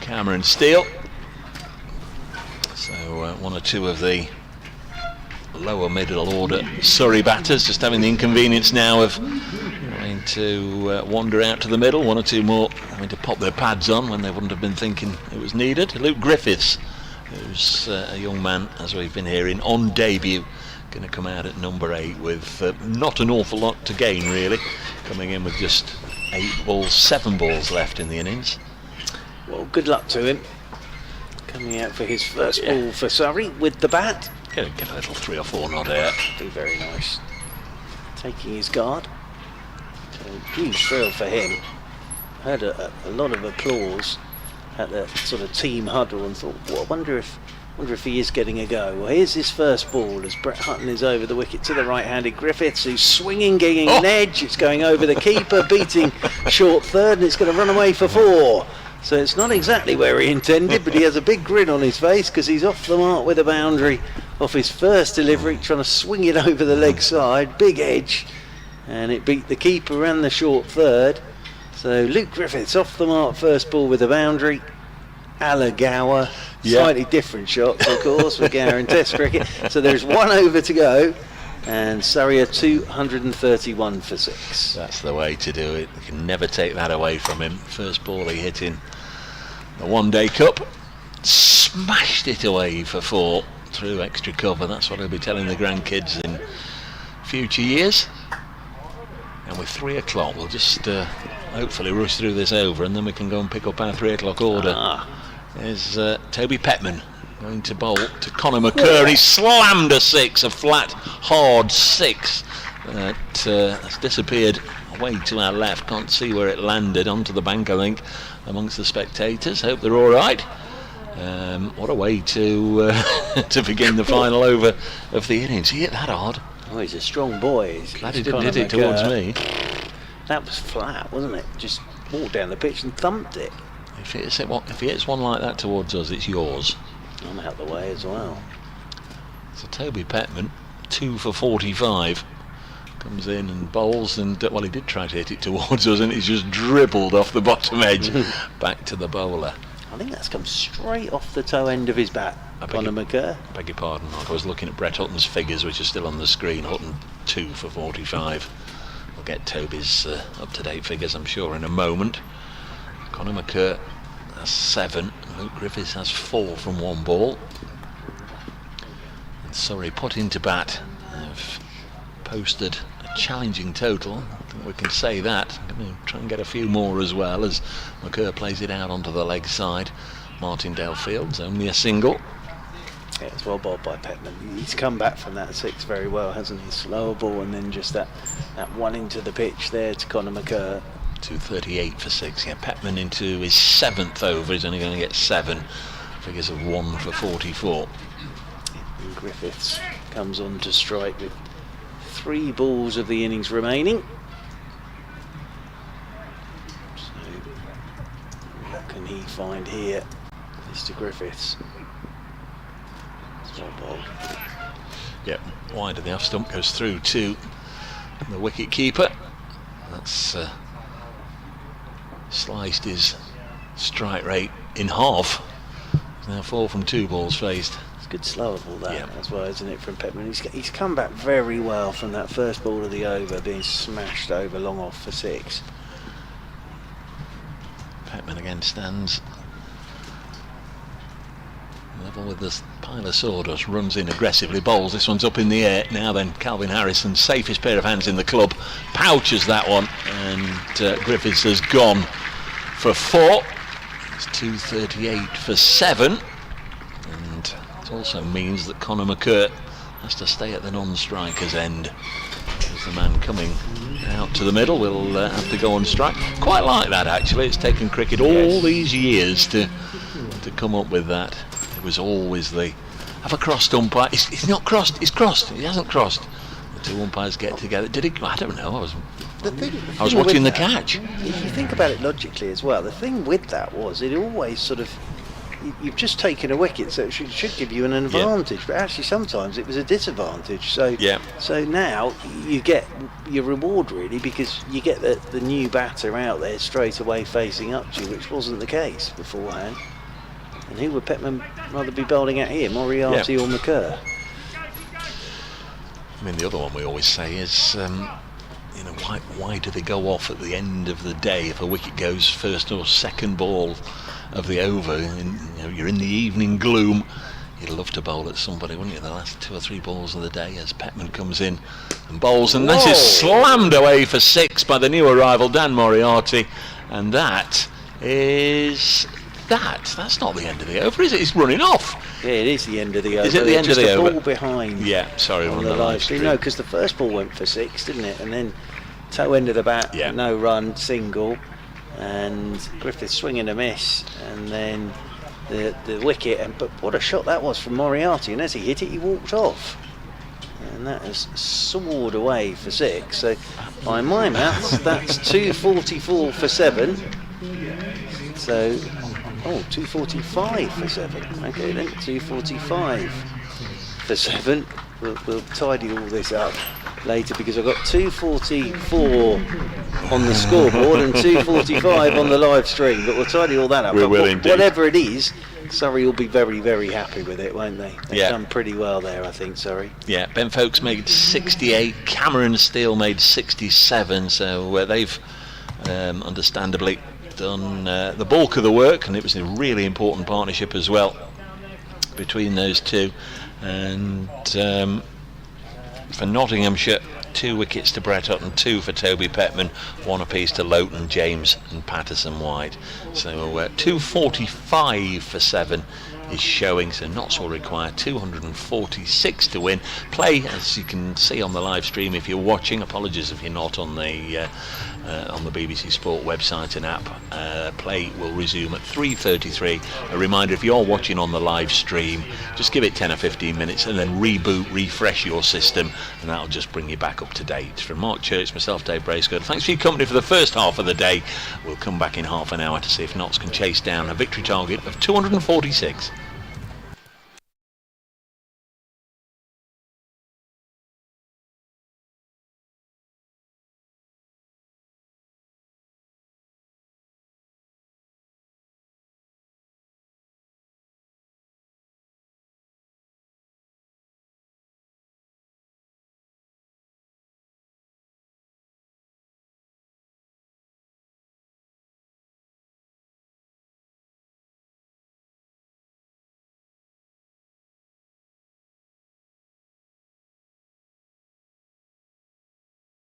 S2: Cameron Steele. So one or two of the lower middle order Surrey batters just having the inconvenience now of having to wander out to the middle. One or two more having to pop their pads on when they wouldn't have been thinking it was needed. Luke Griffiths, who's a young man, as we've been hearing, on debut, going to come out at number 8 with not an awful lot to gain really, coming in with just 7 balls left in the innings.
S1: Well, good luck to him. Coming out for his first ball for Surrey with the bat.
S2: Get a little 3 or 4 nod out.
S1: Be very nice. Taking his guard. So, huge thrill for him. Heard a lot of applause at the sort of team huddle and thought, well, I wonder if he is getting a go. Well, here's his first ball as Brett Hutton is over the wicket to the right-handed Griffiths, who's swinging, getting an edge. It's going over the keeper, beating short third, and it's going to run away for 4. So it's not exactly where he intended, but he has a big grin on his face because he's off the mark with a boundary off his first delivery, trying to swing it over the leg side. Big edge, and it beat the keeper and the short third. So Luke Griffiths off the mark, first ball with a boundary. Ala Gower, slightly different shots, of course, for Gower in Test cricket. So there's 1 over to go, and Surrey are 231 for 6.
S2: That's the way to do it. You can never take that away from him. First ball he hit in the One Day Cup, smashed it away for 4 through extra cover. That's what he'll be telling the grandkids in future years. And with 3 o'clock, we'll just hopefully rush through this over, and then we can go and pick up our 3 o'clock order. There's Toby Petman going to bowl to Conor McCurr. He slammed a 6, a flat, hard 6 that has disappeared away to our left. Can't see where it landed, onto the bank I think, amongst the spectators. Hope they're all right. What a way to to begin the final over of the innings. He hit that hard.
S1: Oh, he's a strong boy.
S2: Glad he didn't hit it towards me.
S1: That was flat, wasn't it? Just walked down the pitch and thumped it.
S2: If he hits one like that towards us, it's yours.
S1: I'm out the way as well.
S2: So Toby Petman, 2 for 45, comes in and bowls, and well, he did try to hit it towards us, and it's just dribbled off the bottom edge back to the bowler.
S1: I think that's come straight off the toe end of his bat. Conor McCurr.
S2: Beg your pardon, Mark. I was looking at Brett Hutton's figures, which are still on the screen. Hutton 2 for 45. We'll get Toby's up-to-date figures, I'm sure, in a moment. Conor McCurr has 7. Luke Griffiths has 4 from 1 ball. And Surrey put into bat have posted a challenging total. I think we can say that. I'm going to try and get a few more as well as McCurr plays it out onto the leg side. Martindale Fields only a single.
S1: Yeah, it's well bowled by Petman. He's come back from that 6 very well, hasn't he? Slower ball and then just that one into the pitch there to Conor McCurr.
S2: 238 for 6. Yeah, Petman into his 7th over. He's only going to get 7. Figures of 1 for 44.
S1: And Griffiths comes on to strike with 3 balls of the innings remaining. So what can he find here, Mr. Griffiths? It's well bowled.
S2: Yep, wide of the off stump, goes through to the wicket keeper. That's sliced his strike rate in half. He's now 4 from 2 balls faced.
S1: It's a good slower ball that as well, isn't it, from Petman? He's come back very well from that first ball of the over, being smashed over long off for 6.
S2: Petman again stands level with this pile of sawdust, runs in aggressively, bowls. This one's up in the air. Now then, Calvin Harrison, safest pair of hands in the club, pouches that one, and Griffiths has gone for 4. It's 238 for 7, and it also means that Conor McCurr has to stay at the non-striker's end. As the man coming out to the middle will have to go on strike. Quite like that, actually. It's taken cricket all these years to to come up with that. It was always the have a crossed umpire. It's not crossed. It's crossed. It hasn't crossed. The two umpires get together. Did it? I don't know. I was watching the catch.
S1: If you think about it logically as well, the thing with that was it always sort of, you've just taken a wicket, so it should give you an advantage, but actually sometimes it was a disadvantage. So now you get your reward really, because you get the new batter out there straight away facing up to you, which wasn't the case beforehand. And who would Petman rather be bowling at here, Moriarty or McCurr?
S2: I mean, the other one we always say is, why do they go off at the end of the day if a wicket goes first or second ball of the over? And, you're in the evening gloom. You'd love to bowl at somebody, wouldn't you? The last 2 or 3 balls of the day as Petman comes in and bowls, and this is slammed away for 6 by the new arrival Dan Moriarty, and that is that. That's not the end of the over, is it? It's running off.
S1: Yeah, it is the end of the over.
S2: Is it the end of the over?
S1: Ball behind.
S2: Yeah, sorry,
S1: on the live stream. No, because the first ball went for 6, didn't it? And then toe end of the bat, no run, single, and Griffith swinging a miss, and then the wicket. But what a shot that was from Moriarty! And as he hit it, he walked off, and that has soared away for 6. So by my maths, that's 244 for 7. So 245 for 7. Okay then, 245 for 7. We'll tidy all this up later, because I've got 244 on the scoreboard and 245 on the live stream, but we'll tidy all that up.
S2: We will indeed.
S1: Whatever it is, Surrey will be very, very happy with it, won't they? They've done pretty well there, I think, Surrey. Yeah,
S2: Ben Folkes made 68, Cameron Steele made 67, so they've understandably done the bulk of the work, and it was a really important partnership as well between those two. And for Nottinghamshire, 2 wickets to Brett Hutton, 2 for Toby Petman, 1 apiece to Loughton, James and Patterson White. So 245 for 7 is showing, so Notts will require 246 to win. Play, as you can see on the live stream if you're watching, apologies if you're not on the BBC Sport website and app, play will resume at 3:33. A reminder, if you're watching on the live stream, just give it 10 or 15 minutes and then reboot, refresh your system, and that'll just bring you back up to date. From Mark Church, myself, Dave Bracegood, thanks for your company for the first half of the day. We'll come back in half an hour to see if Notts can chase down a victory target of 246.